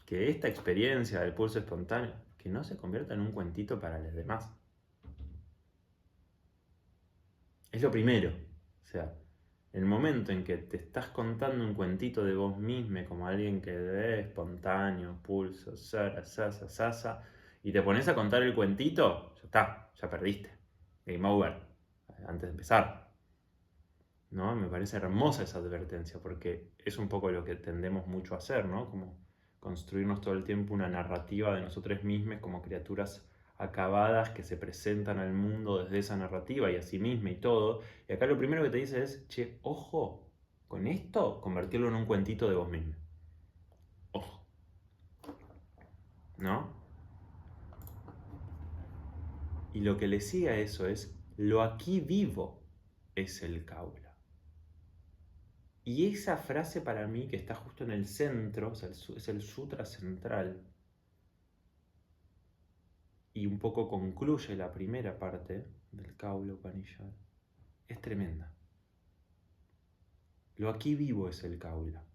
que esta experiencia del pulso espontáneo, que no se convierta en un cuentito para los demás. Es lo primero. O sea, el momento en que te estás contando un cuentito de vos mismo como alguien que ve espontáneo, pulso, sasa, y te pones a contar el cuentito, ya está, ya perdiste. Game over. Antes de empezar. ¿No? Me parece hermosa esa advertencia porque es un poco lo que tendemos mucho a hacer, ¿no? Como construirnos todo el tiempo una narrativa de nosotros mismos como criaturas acabadas que se presentan al mundo desde esa narrativa y a sí misma y todo. Y acá lo primero que te dice es, che, ojo, con esto convertirlo en un cuentito de vos mismo. Ojo. ¿No? Y lo que le sigue a eso es, lo aquí vivo es el Kaula. Y esa frase para mí, que está justo en el centro, o sea, es el sutra central, y un poco concluye la primera parte del Kaula Upanishad, es tremenda. Lo aquí vivo es el Kaula.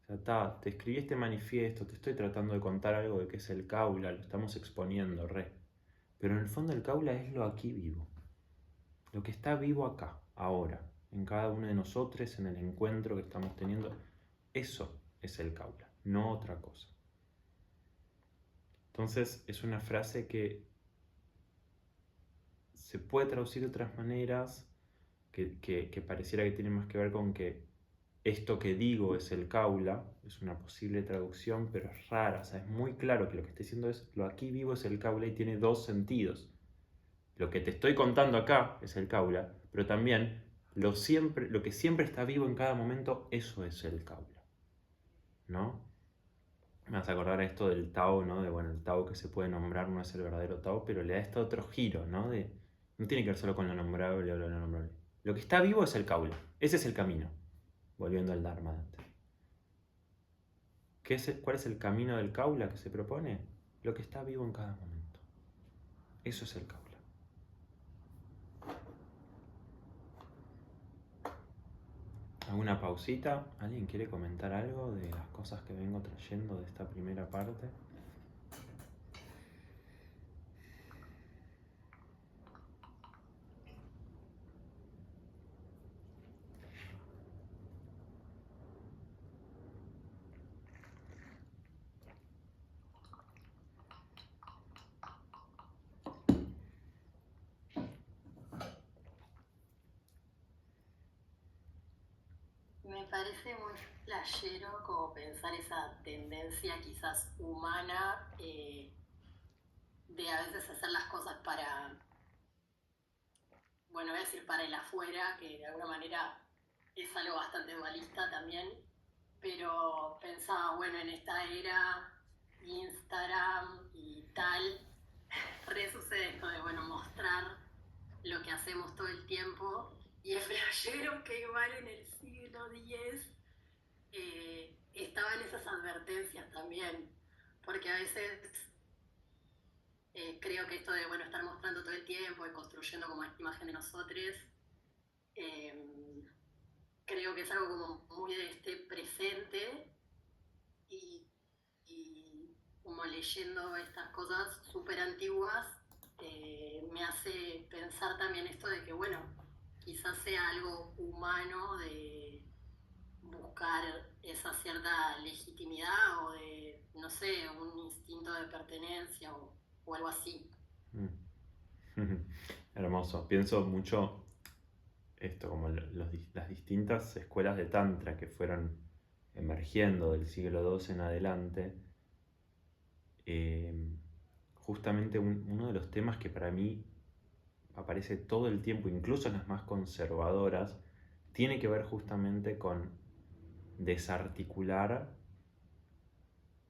O sea, te escribí este manifiesto, te estoy tratando de contar algo de qué es el Kaula, lo estamos exponiendo, Pero en el fondo el Kaula es lo aquí vivo. Lo que está vivo acá, ahora, en cada uno de nosotros, en el encuentro que estamos teniendo. Eso es el Kaula, no otra cosa. Entonces es una frase que se puede traducir de otras maneras, que pareciera que tiene más que ver con que esto que digo es el Kaula, es una posible traducción, pero es rara, o sea, es muy claro que lo que estoy diciendo es lo aquí vivo es el Kaula y tiene dos sentidos. Lo que te estoy contando acá es el Kaula, pero también lo que siempre está vivo en cada momento, eso es el Kaula, ¿no? Me vas a acordar a esto del Tao, ¿no? De, bueno, el Tao que se puede nombrar no es el verdadero Tao, pero le da este otro giro, ¿no? No tiene que ver solo con lo nombrable o lo no nombrable. Lo que está vivo es el Kaula. Ese es el camino. Volviendo al Dharma de antes. ¿Cuál es el camino del Kaula que se propone? Lo que está vivo en cada momento. Eso es el Kaula. ¿Alguna pausita? ¿Alguien quiere comentar algo de las cosas que vengo trayendo de esta primera parte? Me parece muy flashero como pensar esa tendencia quizás humana de a veces hacer las cosas para, bueno, voy a decir para el afuera, que de alguna manera es algo bastante dualista también, pero pensaba, bueno, en esta era Instagram y tal, sucede esto de, bueno, mostrar lo que hacemos todo el tiempo, y es flashero que igual en el siglo X estaban esas advertencias también, porque a veces creo que esto de, bueno, estar mostrando todo el tiempo y construyendo como esta imagen de nosotros, creo que es algo como muy de este presente y como leyendo estas cosas súper antiguas, me hace pensar también esto de que, bueno, quizás sea algo humano de buscar esa cierta legitimidad o de, no sé, un instinto de pertenencia o algo así. Hermoso. Pienso mucho esto, como las distintas escuelas de Tantra que fueron emergiendo del siglo II en adelante. Justamente uno de los temas que para mí aparece todo el tiempo, incluso en las más conservadoras, tiene que ver justamente con desarticular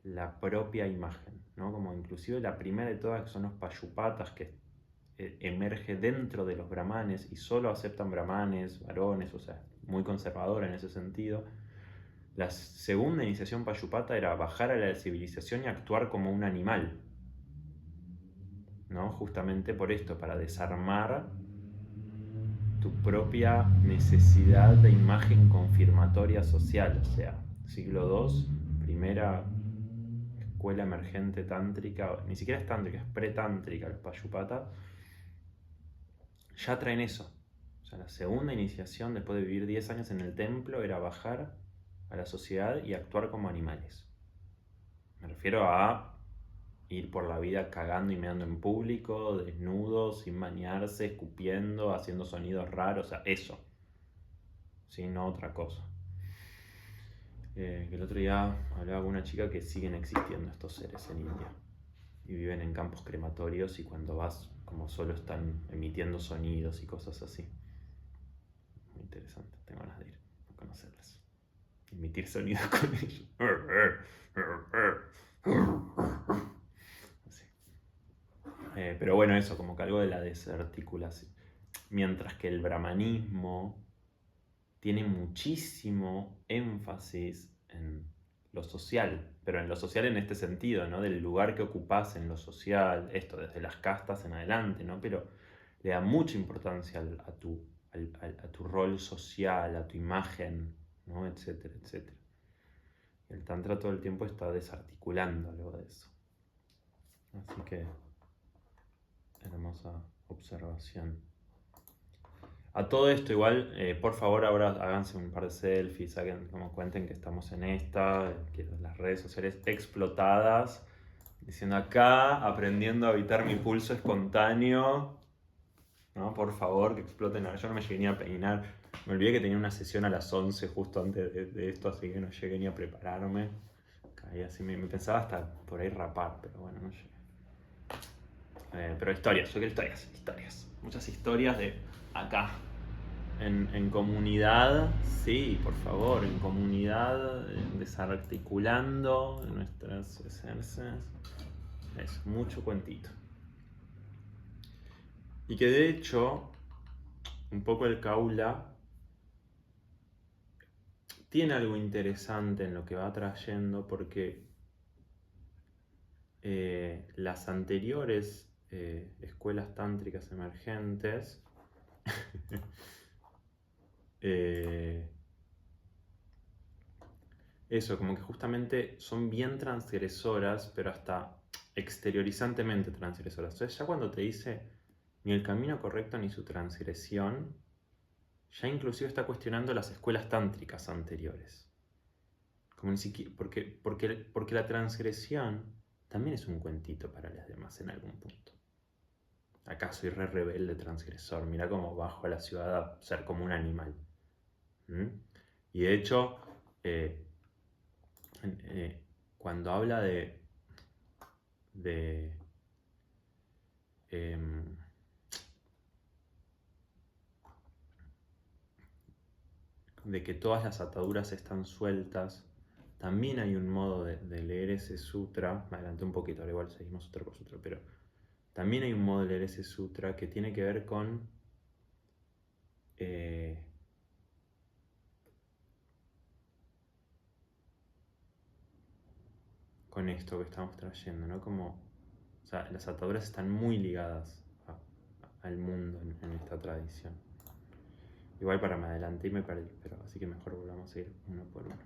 la propia imagen, ¿no? Como inclusive la primera de todas, que son los payupatas, que emerge dentro de los brahmanes y solo aceptan brahmanes, varones, o sea, muy conservadora en ese sentido. La segunda iniciación payupata era bajar a la civilización y actuar como un animal, ¿no? Justamente por esto, para desarmar tu propia necesidad de imagen confirmatoria social. O sea, siglo II, primera escuela emergente tántrica, ni siquiera es tántrica, es pretántrica, los payupata, ya traen eso. O sea, la segunda iniciación después de vivir 10 años en el templo era bajar a la sociedad y actuar como animales. Me refiero a ir por la vida cagando y meando en público, desnudo, sin bañarse, escupiendo, haciendo sonidos raros, o sea, eso. Sí, no otra cosa. Que el otro día hablaba con una chica que siguen existiendo estos seres en India y viven en campos crematorios, y cuando vas, como solo están emitiendo sonidos y cosas así. Muy interesante, tengo ganas de ir a conocerlas. Emitir sonidos con ellos. Así. Pero bueno, eso, como que algo de la desarticulación. Mientras que el brahmanismo tiene muchísimo énfasis en lo social, pero en lo social en este sentido, ¿no? Del lugar que ocupas en lo social, esto desde las castas en adelante, ¿no? Pero le da mucha importancia a tu rol social, a tu imagen, ¿no? Etcétera, etcétera. Y el Tantra todo el tiempo está desarticulando algo de eso. Así que, hermosa observación. A todo esto igual, por favor ahora háganse un par de selfies, como cuenten que estamos en esta, que las redes sociales explotadas, diciendo acá, aprendiendo a evitar mi pulso espontáneo, ¿no? Por favor, que exploten. Yo no me llegué ni a peinar, me olvidé que tenía una sesión a las 11 justo antes de esto, así que no llegué ni a prepararme. Caí así, me pensaba hasta por ahí rapar, pero bueno, no llegué. Pero historias, yo quiero historias, muchas historias de acá. En comunidad, sí, por favor, en comunidad, desarticulando nuestras esencias. Es mucho cuentito. Y que de hecho, un poco el Kaula tiene algo interesante en lo que va trayendo, porque las anteriores escuelas tántricas emergentes eso, como que justamente son bien transgresoras, pero hasta exteriorizantemente transgresoras. Entonces ya cuando te dice ni el camino correcto ni su transgresión, ya inclusive está cuestionando las escuelas tántricas anteriores. Como ni siquiera, porque la transgresión también es un cuentito para las demás en algún punto. Acá soy re rebelde transgresor, mira cómo bajo a la ciudad a ser como un animal. Y de hecho, cuando habla de em, de que todas las ataduras están sueltas, también hay un modo de leer ese sutra, me adelanté un poquito, ahora igual seguimos sutra por sutra, pero también hay un modo de leer ese sutra que tiene que ver con esto que estamos trayendo, ¿no? Como, o sea, las ataduras están muy ligadas al mundo en esta tradición. Igual para me adelanté y me perdí, pero así que mejor volvamos a ir uno por uno.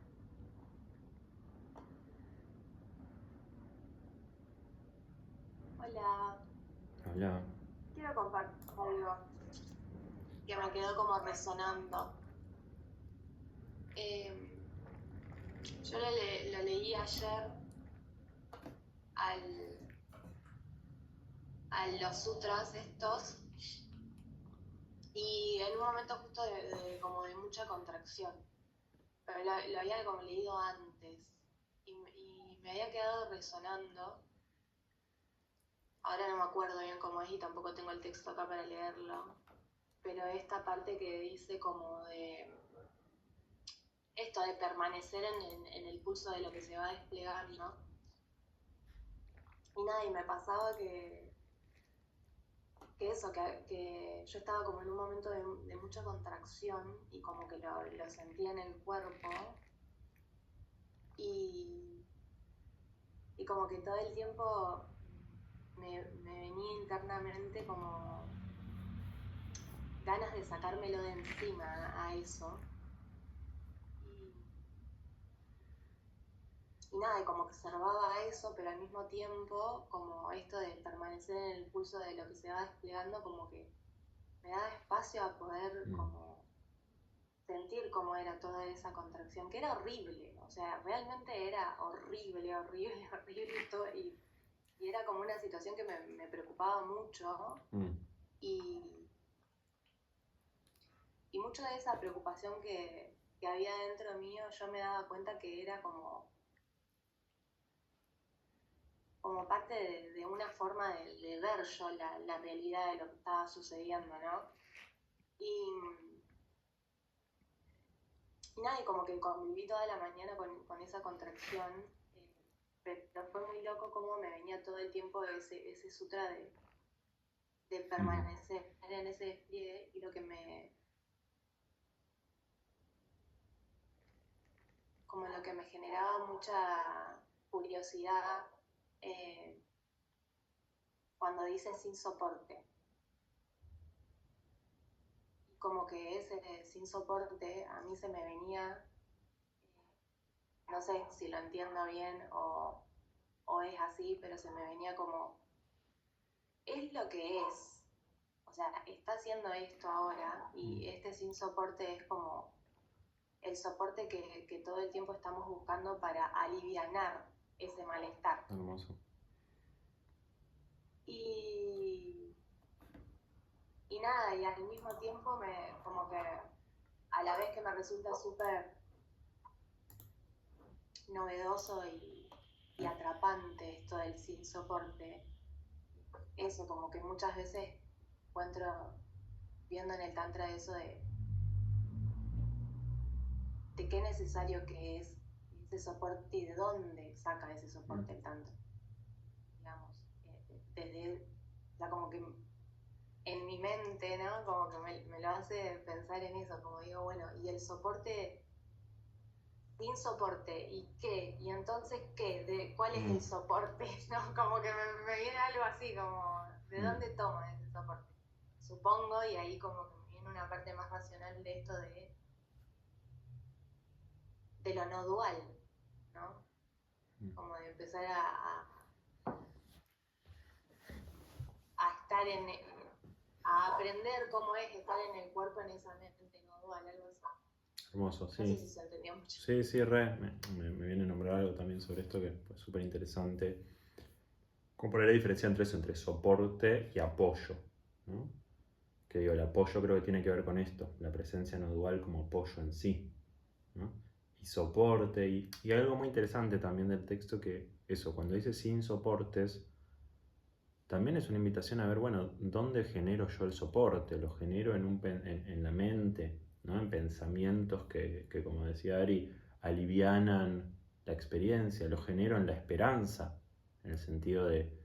Hola, Hola. quiero compartir algo que me quedó como resonando. Yo lo leí ayer a los sutras estos y en un momento justo como de mucha contracción, pero lo había como leído antes y me había quedado resonando. Ahora no me acuerdo bien cómo es y tampoco tengo el texto acá para leerlo, pero esta parte que dice como de esto de permanecer en el pulso de lo que se va desplegando. Y nada, y me pasaba que eso, que yo estaba como en un momento de mucha contracción y como que lo sentía en el cuerpo y como que todo el tiempo me venía internamente como ganas de sacármelo de encima a eso. Y nada, y como que observaba eso, pero al mismo tiempo, como esto de permanecer en el pulso de lo que se va desplegando, como que me daba espacio a poder como sentir cómo era toda esa contracción, que era horrible, o sea, realmente era horrible, horrible, horrible y era como una situación que me preocupaba mucho y mucho de esa preocupación que había dentro mío, yo me daba cuenta que era como parte de una forma de ver yo la realidad de lo que estaba sucediendo, ¿no? Y nada, y como que conviví toda la mañana con esa contracción, pero fue muy loco cómo me venía todo el tiempo ese sutra de permanecer en ese despliegue y lo que me generaba mucha curiosidad cuando dice sin soporte. Como que ese sin soporte a mí se me venía, no sé si lo entiendo bien o es así, pero se me venía como, es lo que es, o sea, está haciendo esto ahora y este sin soporte es como el soporte que todo el tiempo estamos buscando para alivianar ese malestar. Hermoso. Y nada, y al mismo tiempo como que a la vez que me resulta súper novedoso y atrapante esto del sin soporte, eso como que muchas veces encuentro viendo en el tantra eso de qué necesario que es ese soporte y de dónde saca ese soporte el tantra, digamos, desde, o sea, como que en mi mente, ¿no? Como que me lo hace pensar en eso, como digo, bueno, y el soporte sin soporte, ¿y qué? ¿Y entonces qué? ¿Cuál es el soporte? ¿No? Como que me viene algo así, como, ¿de dónde toma ese soporte? Supongo, y ahí como que me viene una parte más racional de esto de lo no dual, ¿no? Como de empezar a estar a aprender cómo es estar en el cuerpo en esa mente no dual, algo así. Hermoso, sí. No sé si se entendió mucho. Sí, me viene a nombrar algo también sobre esto que fue súper interesante. Como poner la diferencia entre eso, entre soporte y apoyo, ¿no? Que digo, el apoyo creo que tiene que ver con esto, la presencia no dual como apoyo en sí, ¿no? Y soporte, y algo muy interesante también del texto que eso, cuando dice sin soportes, también es una invitación a ver, bueno, ¿dónde genero yo el soporte? Lo genero en la mente, ¿no? En pensamientos que, como decía Ari, alivianan la experiencia, lo genero en la esperanza, en el sentido de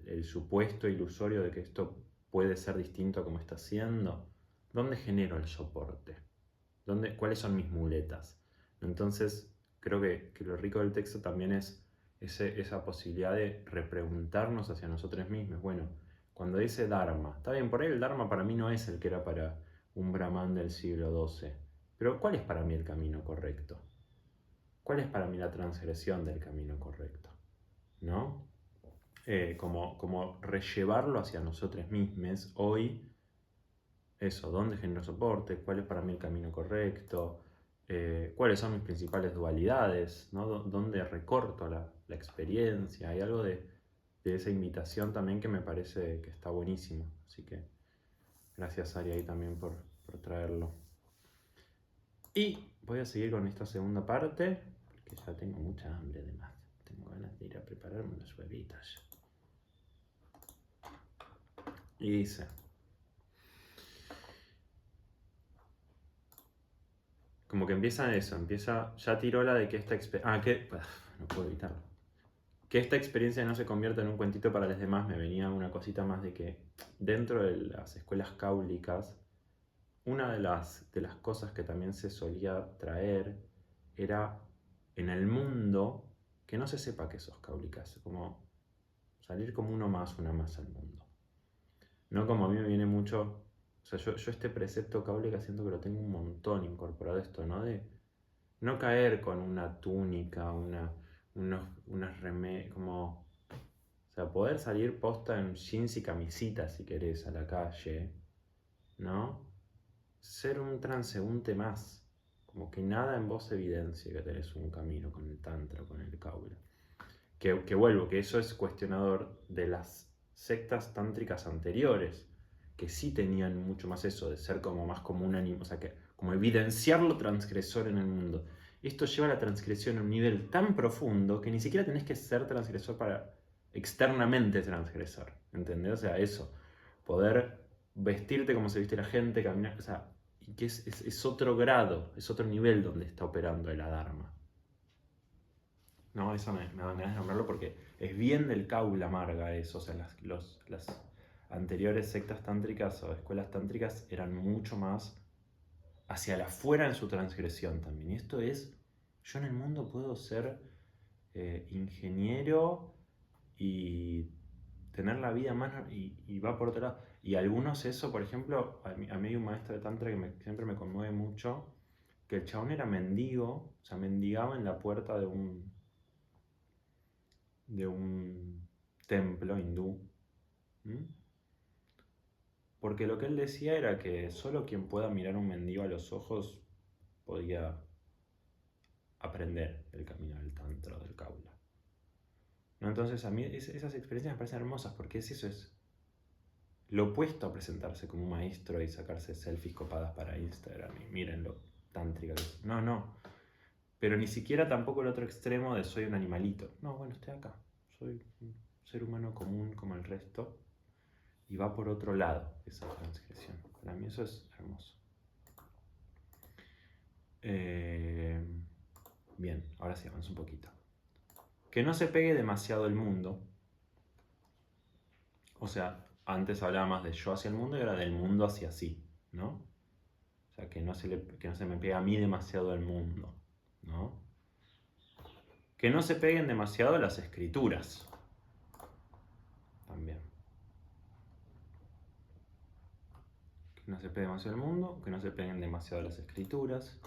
el supuesto ilusorio de que esto puede ser distinto a como está siendo. ¿Dónde genero el soporte? ¿Cuáles son mis muletas? Entonces, creo que lo rico del texto también es esa posibilidad de repreguntarnos hacia nosotros mismos. Bueno, cuando dice Dharma, está bien, por ahí el Dharma para mí no es el que era para un brahman del siglo XII, pero ¿cuál es para mí el camino correcto? ¿Cuál es para mí la transgresión del camino correcto? ¿No? Como rellevarlo hacia nosotros mismos hoy, eso, ¿dónde genero soporte? ¿Cuál es para mí el camino correcto? ¿Cuáles son mis principales dualidades? ¿No? ¿Dónde recorto la experiencia? Hay algo de esa invitación también que me parece que está buenísimo. Así que gracias, Ari, ahí también por traerlo. Y voy a seguir con esta segunda parte, porque ya tengo mucha hambre además. Tengo ganas de ir a prepararme unos huevitos. Y dice... Como que empieza eso, ya tiró la de que esta experiencia... no puedo evitarlo. Que esta experiencia no se convierta en un cuentito para los demás, me venía una cosita más de que dentro de las escuelas cáulicas, una de las cosas que también se solía traer era en el mundo que no se sepa que sos cáulicas, como salir como uno más, una más al mundo. No como a mí me viene mucho... O sea, yo este precepto cáulica siento que lo tengo un montón incorporado esto, ¿no? De no caer con una túnica, unas remedios, como... O sea, poder salir posta en jeans y camisita si querés a la calle, ¿no? Ser un transeúnte más. Como que nada en vos evidencia que tenés un camino con el tantra, con el kaula. Que vuelvo, que eso es cuestionador de las sectas tántricas anteriores, que sí tenían mucho más eso, de ser como más como un ánimo, o sea, que como evidenciar lo transgresor en el mundo. Esto lleva a la transgresión a un nivel tan profundo que ni siquiera tenés que ser transgresor para externamente transgresor, ¿entendés? O sea, eso, poder vestirte como se viste la gente, caminar, o sea, y que es otro grado, es otro nivel donde está operando el Adharma. No, eso me da ganas de nombrarlo porque es bien del kaula amarga eso, o sea, las anteriores sectas tántricas o escuelas tántricas eran mucho más hacia el afuera en su transgresión también. Y esto es, yo en el mundo puedo ser ingeniero y tener la vida más, y va por otro lado. Y algunos eso, por ejemplo, a mí hay un maestro de tantra que siempre me conmueve mucho, que el chabón era mendigo, o sea, mendigaba en la puerta de un templo hindú. Porque lo que él decía era que solo quien pueda mirar a un mendigo a los ojos podía aprender el camino del tantra o del kaula. ¿No? Entonces a mí esas experiencias me parecen hermosas porque eso es lo opuesto a presentarse como un maestro y sacarse selfies copadas para Instagram y miren lo tántrica que es. No. Pero ni siquiera tampoco el otro extremo de soy un animalito. No, bueno, estoy acá. Soy un ser humano común como el resto. Y va por otro lado esa transgresión. Para mí eso es hermoso. Bien, ahora sí, avanzo un poquito. Que no se pegue demasiado el mundo. O sea, antes hablaba más de yo hacia el mundo y ahora del mundo hacia sí, ¿no? O sea, que no se me pegue a mí demasiado el mundo, ¿no? Que no se peguen demasiado las escrituras. También. Que no se pegue demasiado el mundo, que no se peguen demasiado las escrituras.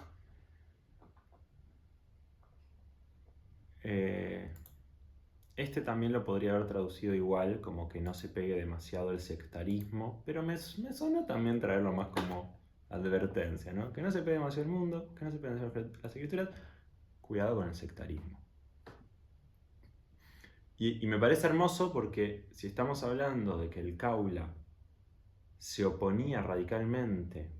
Este también lo podría haber traducido igual, como que no se pegue demasiado el sectarismo, pero me sonó también traerlo más como advertencia, ¿no? Que no se pegue demasiado el mundo, que no se peguen demasiado las escrituras, cuidado con el sectarismo. Y me parece hermoso porque si estamos hablando de que el kaula se oponía radicalmente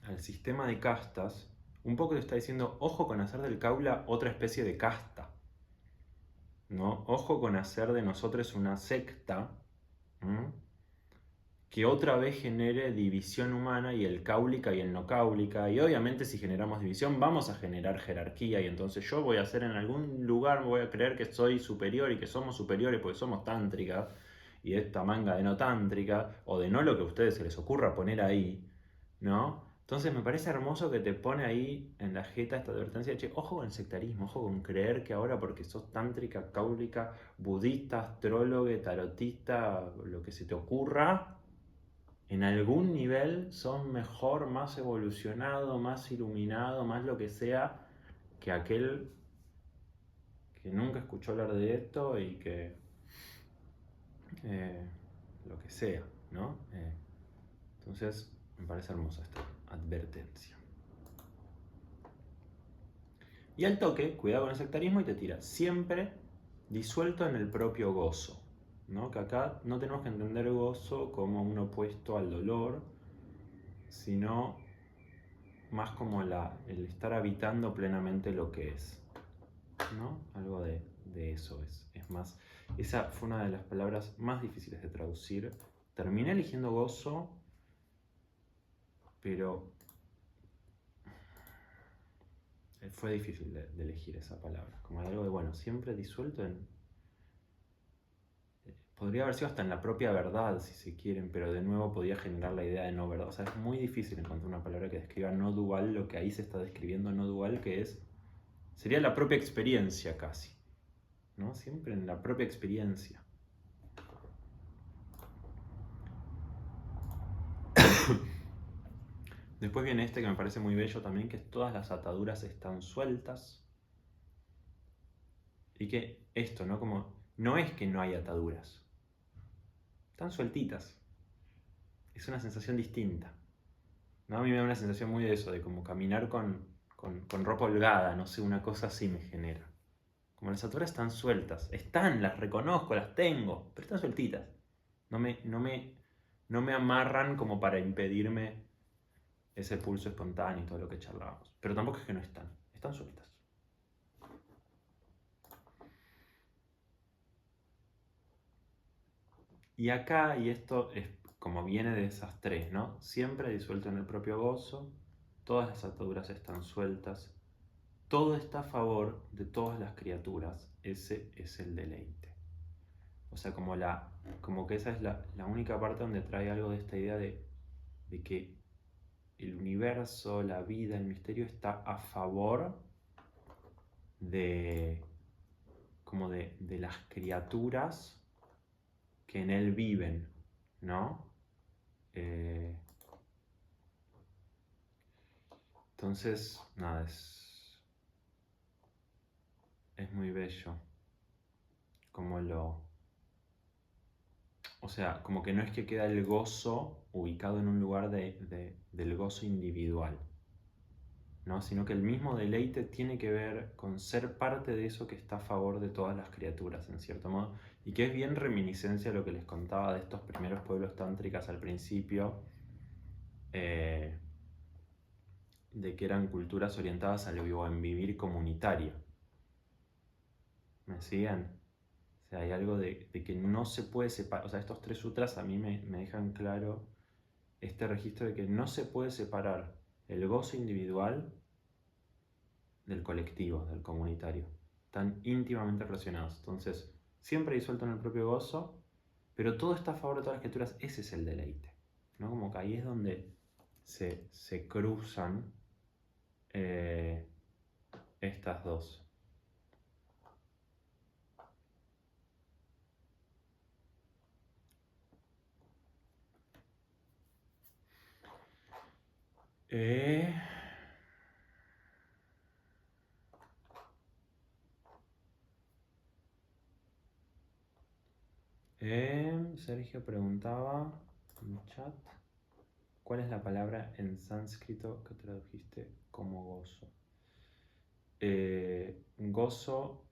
al sistema de castas, un poco te está diciendo, ojo con hacer del Kaula otra especie de casta, ¿no? Ojo con hacer de nosotros una secta, ¿m? Que otra vez genere división humana y el cáulica y el no cáulica. Y obviamente si generamos división vamos a generar jerarquía y entonces yo voy a hacer en algún lugar, me voy a creer que soy superior y que somos superiores porque somos tántricas y esta manga de no tántrica o de no lo que a ustedes se les ocurra poner ahí, ¿no? Entonces me parece hermoso que te pone ahí en la jeta esta advertencia de, che, ojo con el sectarismo, ojo con creer que ahora porque sos tántrica, cáulica, budista, astrólogo, tarotista, lo que se te ocurra, en algún nivel son mejor, más evolucionado, más iluminado, más lo que sea, que aquel que nunca escuchó hablar de esto y que lo que sea, ¿no? Entonces me parece hermosa esta advertencia. Y al toque, cuidado con el sectarismo y te tira siempre disuelto en el propio gozo, ¿no? Que acá no tenemos que entender gozo como un opuesto al dolor, sino más como el estar habitando plenamente lo que es, ¿no? Algo de eso es más, esa fue una de las palabras más difíciles de traducir. Terminé eligiendo gozo, pero fue difícil de elegir esa palabra, como algo de, bueno, siempre disuelto en... Podría haber sido hasta en la propia verdad, si se quieren, pero de nuevo podía generar la idea de no verdad. O sea, es muy difícil encontrar una palabra que describa no dual, lo que ahí se está describiendo no dual, que es, sería la propia experiencia casi, ¿no? Siempre en la propia experiencia. Después viene este que me parece muy bello también, que es todas las ataduras están sueltas. Y que esto, ¿no? Como, no es que no hay ataduras, están sueltitas. Es una sensación distinta, ¿no? A mí me da una sensación muy de eso, de como caminar con ropa holgada, no sé, una cosa así me genera. Como las ataduras están sueltas, están, las reconozco, las tengo, pero están sueltitas. No me amarran como para impedirme ese pulso espontáneo y todo lo que charlábamos. Pero tampoco es que no están sueltas. Y acá, y esto es como viene de esas tres, ¿no? Siempre disuelto en el propio gozo, todas las ataduras están sueltas, todo está a favor de todas las criaturas, ese es el deleite. O sea, como que esa es la única parte donde trae algo de esta idea de que el universo, la vida, el misterio está a favor de las criaturas que en él viven, ¿no? Entonces, nada, es muy bello como o sea, como que no es que queda el gozo ubicado en un lugar del gozo individual, ¿no? Sino que el mismo deleite tiene que ver con ser parte de eso que está a favor de todas las criaturas, en cierto modo, y que es bien reminiscencia a lo que les contaba de estos primeros pueblos tántricas al principio, de que eran culturas orientadas al buen vivir comunitario. ¿Me siguen? O sea, hay algo de que no se puede separar, o sea, estos tres sutras a mí me dejan claro este registro de que no se puede separar el gozo individual del colectivo, del comunitario. Están íntimamente relacionados. Entonces, siempre disuelto en el propio gozo, pero todo está a favor de todas las criaturas. Ese es el deleite, ¿no? Como que ahí es donde se cruzan estas dos. Sergio preguntaba en el chat, ¿cuál es la palabra en sánscrito que tradujiste como gozo? Gozo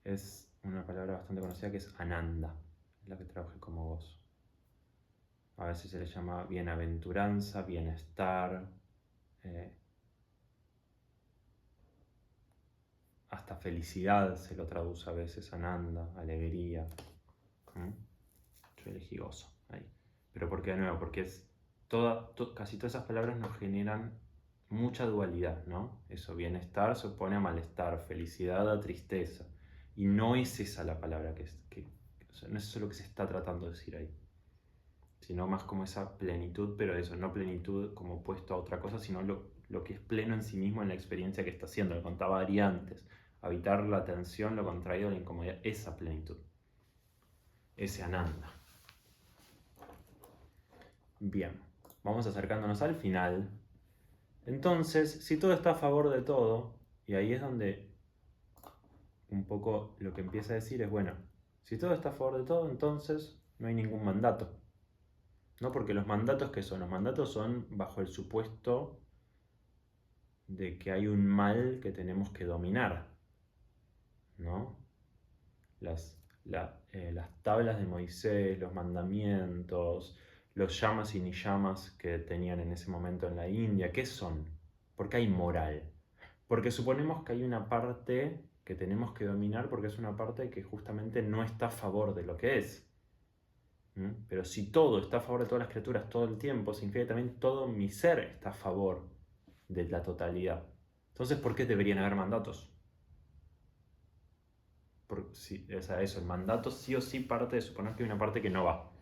es una palabra bastante conocida que es ananda, es la que traduje como gozo. A veces se le llama bienaventuranza, bienestar, hasta felicidad se lo traduce a veces, ananda, alegría. Yo elegí gozo ahí. Pero ¿por qué de nuevo? Porque es casi todas esas palabras nos generan mucha dualidad, ¿no? Eso, bienestar se opone a malestar, felicidad a tristeza. Y no es esa la palabra o sea, no es eso lo que se está tratando de decir ahí. Sino más como esa plenitud, pero eso, no plenitud como opuesto a otra cosa, sino lo que es pleno en sí mismo en la experiencia que está haciendo. Lo contaba Ari antes. Habitar la tensión, lo contraído, la incomodidad, esa plenitud. Ese ananda. Bien, vamos acercándonos al final. Entonces, si todo está a favor de todo, y ahí es donde un poco lo que empieza a decir es, bueno, si todo está a favor de todo, entonces no hay ningún mandato. ¿No? Porque los mandatos, ¿qué son? Los mandatos son bajo el supuesto de que hay un mal que tenemos que dominar, ¿no? Las tablas de Moisés, los mandamientos, los yamas y niyamas que tenían en ese momento en la India, ¿qué son? ¿Por qué hay moral? Porque suponemos que hay una parte que tenemos que dominar porque es una parte que justamente no está a favor de lo que es. Pero si todo está a favor de todas las criaturas todo el tiempo, significa que también todo mi ser está a favor de la totalidad. Entonces, ¿por qué deberían haber mandatos? O sea, eso, el mandato sí o sí parte de suponer que hay una parte que no va.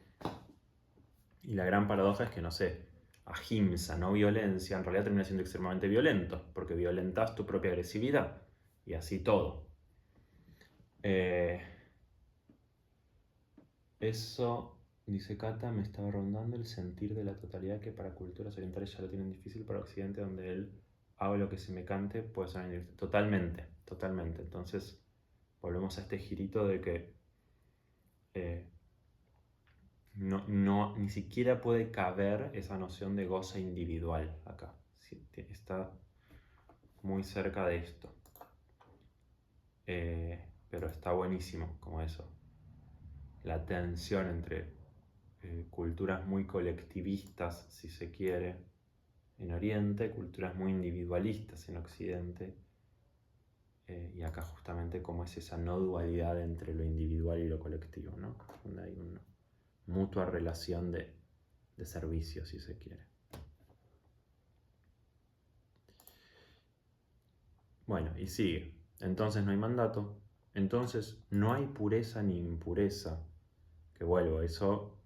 Y la gran paradoja es que, no sé, ahimsa, no violencia, en realidad termina siendo extremadamente violento, porque violentas tu propia agresividad, y así todo. Eso, dice Cata, me estaba rondando el sentir de la totalidad que para culturas orientales ya lo tienen difícil, para Occidente, donde él hago lo que se me cante, puede ser difícil. Totalmente, totalmente. Entonces, volvemos a este girito de que ni siquiera puede caber esa noción de goce individual acá. Sí, está muy cerca de esto. Pero está buenísimo como eso. La tensión entre culturas muy colectivistas, si se quiere, en Oriente, culturas muy individualistas en Occidente, y acá justamente como es esa no dualidad entre lo individual y lo colectivo, ¿no? Donde hay una mutua relación de servicio, si se quiere. Bueno, y sigue. Entonces no hay mandato, entonces no hay pureza ni impureza, que vuelvo, eso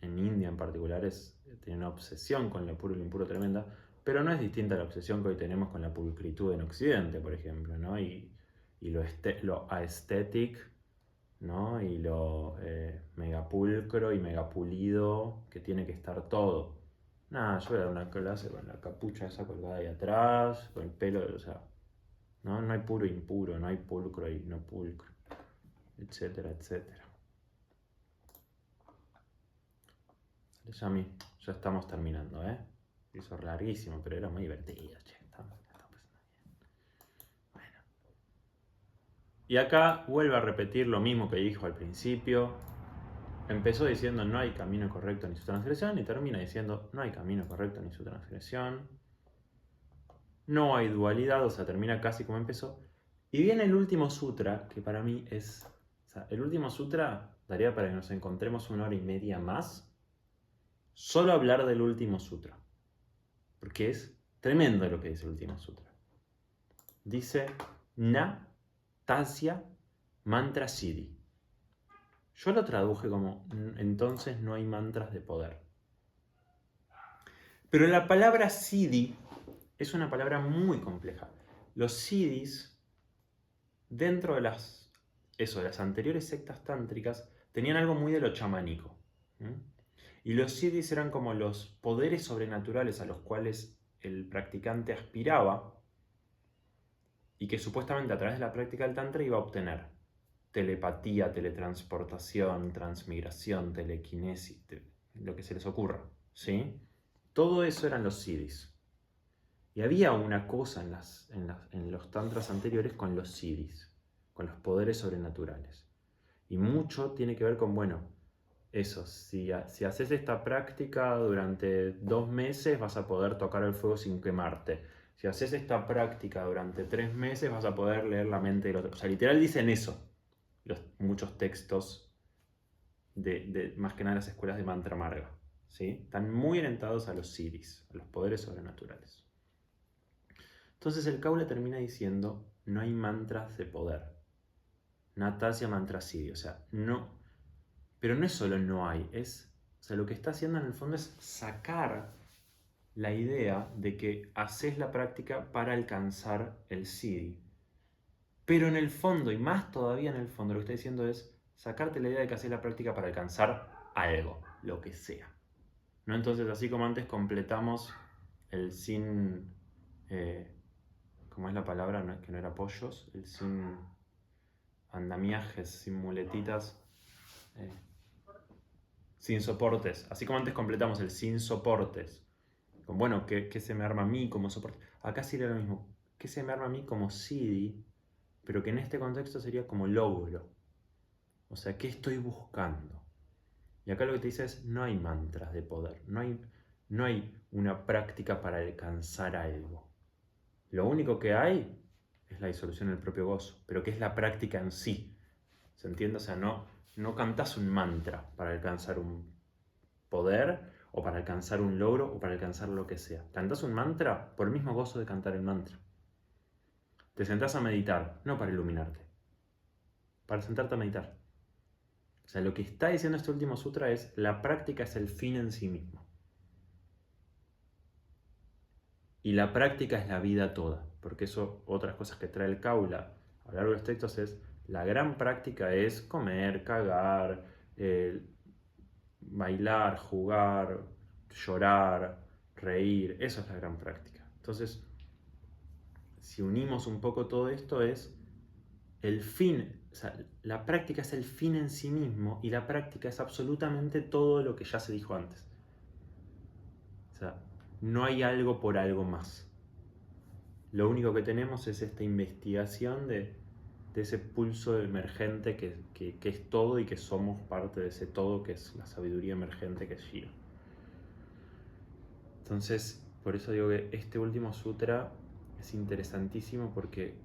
en India en particular tiene una obsesión con lo puro y lo impuro tremenda, pero no es distinta a la obsesión que hoy tenemos con la pulcritud en Occidente, por ejemplo, ¿no? Y lo aesthetic, ¿no? Y lo megapulcro y megapulido que tiene que estar todo. Nada, yo voy a dar una clase con la capucha esa colgada ahí atrás, con el pelo, o sea, ¿no? No hay puro e impuro, no hay pulcro y no pulcro, etcétera, etcétera. Ya estamos terminando, ¿eh? Hizo larguísimo, pero era muy divertido, che. Bueno. Y acá vuelve a repetir lo mismo que dijo al principio. Empezó diciendo no hay camino correcto ni su transgresión y termina diciendo no hay camino correcto ni su transgresión. No hay dualidad, o sea, termina casi como empezó. Y viene el último sutra, que para mí es... O sea, el último sutra daría para que nos encontremos 1 hora y media más. Solo hablar del último sutra. Porque es tremendo lo que dice el último sutra. Dice Na Tasya Mantra Siddhi. Yo lo traduje como entonces no hay mantras de poder. Pero la palabra Siddhi es una palabra muy compleja. Los siddhis, dentro de las anteriores sectas tántricas, tenían algo muy de lo chamánico. Y los siddhis eran como los poderes sobrenaturales a los cuales el practicante aspiraba y que supuestamente a través de la práctica del tantra iba a obtener telepatía, teletransportación, transmigración, telequinesis, lo que se les ocurra, ¿sí? Todo eso eran los siddhis. Y había una cosa en los tantras anteriores con los siddhis, con los poderes sobrenaturales. Y mucho tiene que ver con, bueno, eso, si haces esta práctica durante 2 meses vas a poder tocar el fuego sin quemarte. Si haces esta práctica durante 3 meses vas a poder leer la mente del otro. O sea, literal dicen eso muchos textos de más que nada las escuelas de mantra marga, ¿sí? Están muy orientados a los siddhis, a los poderes sobrenaturales. Entonces el Kaula termina diciendo, no hay mantras de poder. Natasya mantra siddhi, o sea, no. Pero no es solo no hay, o sea, lo que está haciendo en el fondo es sacar la idea de que haces la práctica para alcanzar el siddhi. Pero en el fondo, y más todavía en el fondo, lo que está diciendo es sacarte la idea de que haces la práctica para alcanzar algo, lo que sea. ¿No? Entonces, así como antes completamos el sin, ¿cómo es la palabra? No, que no era pollos, el sin andamiajes, sin muletitas, sin soportes. Así como antes completamos el sin soportes, con, bueno, ¿qué se me arma a mí como soporte? Acá sería lo mismo, ¿qué se me arma a mí como siddhi? Pero que en este contexto sería como logro. O sea, ¿qué estoy buscando? Y acá lo que te dice es, no hay mantras de poder, no hay una práctica para alcanzar algo. Lo único que hay es la disolución del propio gozo, pero que es la práctica en sí. ¿Se entiende? O sea, no cantás un mantra para alcanzar un poder, o para alcanzar un logro, o para alcanzar lo que sea. Cantás un mantra por el mismo gozo de cantar el mantra. Te sentás a meditar, no para iluminarte, para sentarte a meditar. O sea, lo que está diciendo este último sutra es, la práctica es el fin en sí mismo. Y la práctica es la vida toda, porque eso, otras cosas que trae el Kaula a lo largo de los textos es, la gran práctica es comer, cagar, bailar, jugar, llorar, reír, eso es la gran práctica. Entonces, si unimos un poco todo esto es el fin, o sea, la práctica es el fin en sí mismo y la práctica es absolutamente todo lo que ya se dijo antes. O sea, no hay algo por algo más. Lo único que tenemos es esta investigación de ese pulso emergente que es todo y que somos parte de ese todo que es la sabiduría emergente que es Shiva. Entonces, por eso digo que este último sutra es interesantísimo porque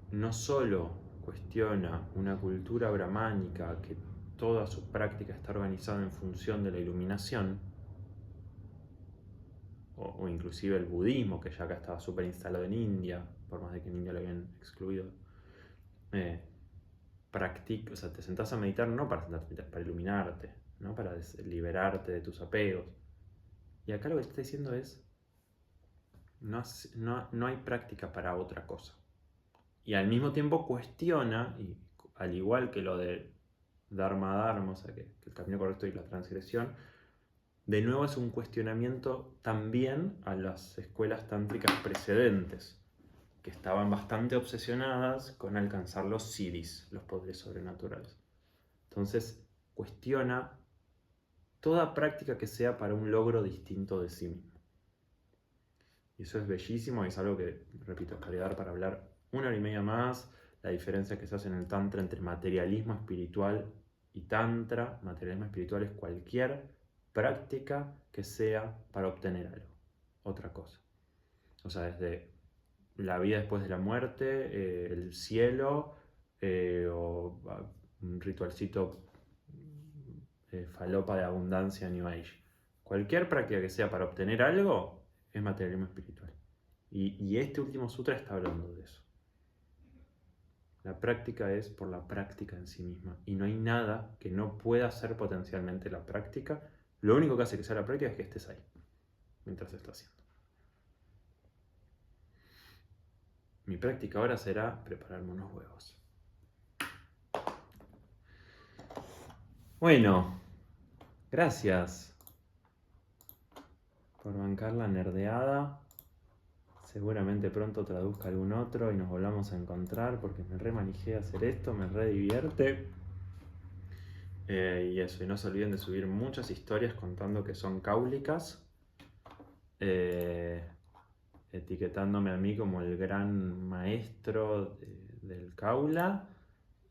no solo cuestiona una cultura brahmánica que toda su práctica está organizada en función de la iluminación, o inclusive el budismo, que ya acá estaba súper instalado en India, por más de que en India lo habían excluido, o sea, te sentás a meditar no para sentarte a meditar, para iluminarte, ¿no? Para liberarte de tus apegos. Y acá lo que está diciendo es, no hay práctica para otra cosa. Y al mismo tiempo cuestiona, y al igual que lo de Dharma, o sea, que el camino correcto y la transgresión, de nuevo es un cuestionamiento también a las escuelas tántricas precedentes, que estaban bastante obsesionadas con alcanzar los siddhis, los poderes sobrenaturales. Entonces, cuestiona toda práctica que sea para un logro distinto de sí mismo. Y eso es bellísimo y es algo que, repito, estaría dar para hablar 1 hora y media más. La diferencia que se hace en el Tantra entre materialismo espiritual y Tantra. Materialismo espiritual es cualquier práctica que sea para obtener algo, otra cosa. O sea, desde la vida después de la muerte, el cielo, o un ritualcito falopa de abundancia New Age. Cualquier práctica que sea para obtener algo es materialismo espiritual. Y este último sutra está hablando de eso. La práctica es por la práctica en sí misma. Y no hay nada que no pueda ser potencialmente la práctica. Lo único que hace que sea la práctica es que estés ahí, mientras se está haciendo. Mi práctica ahora será prepararme unos huevos. Bueno, gracias por bancar la nerdeada. Seguramente pronto traduzca algún otro y nos volvamos a encontrar porque me remanijé a hacer esto, me re divierte. Y eso, y no se olviden de subir muchas historias contando que son cáulicas, etiquetándome a mí como el gran maestro del Kaula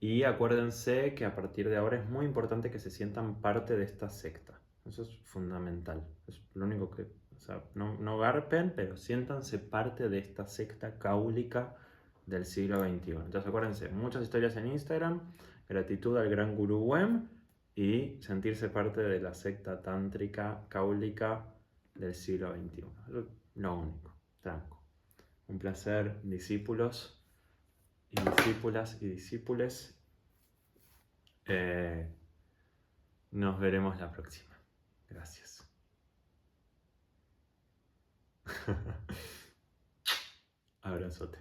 Y acuérdense que a partir de ahora es muy importante que se sientan parte de esta secta. Eso es fundamental. Es lo único que, o sea, no garpen, pero siéntanse parte de esta secta cáulica del siglo XXI. Entonces acuérdense, muchas historias en Instagram, gratitud al gran gurú Wem y sentirse parte de la secta tántrica cáulica del siglo XXI. Eso es lo único. Tranco. Un placer, discípulos y discípulas y discípules. Nos veremos la próxima. Gracias. Abrazote.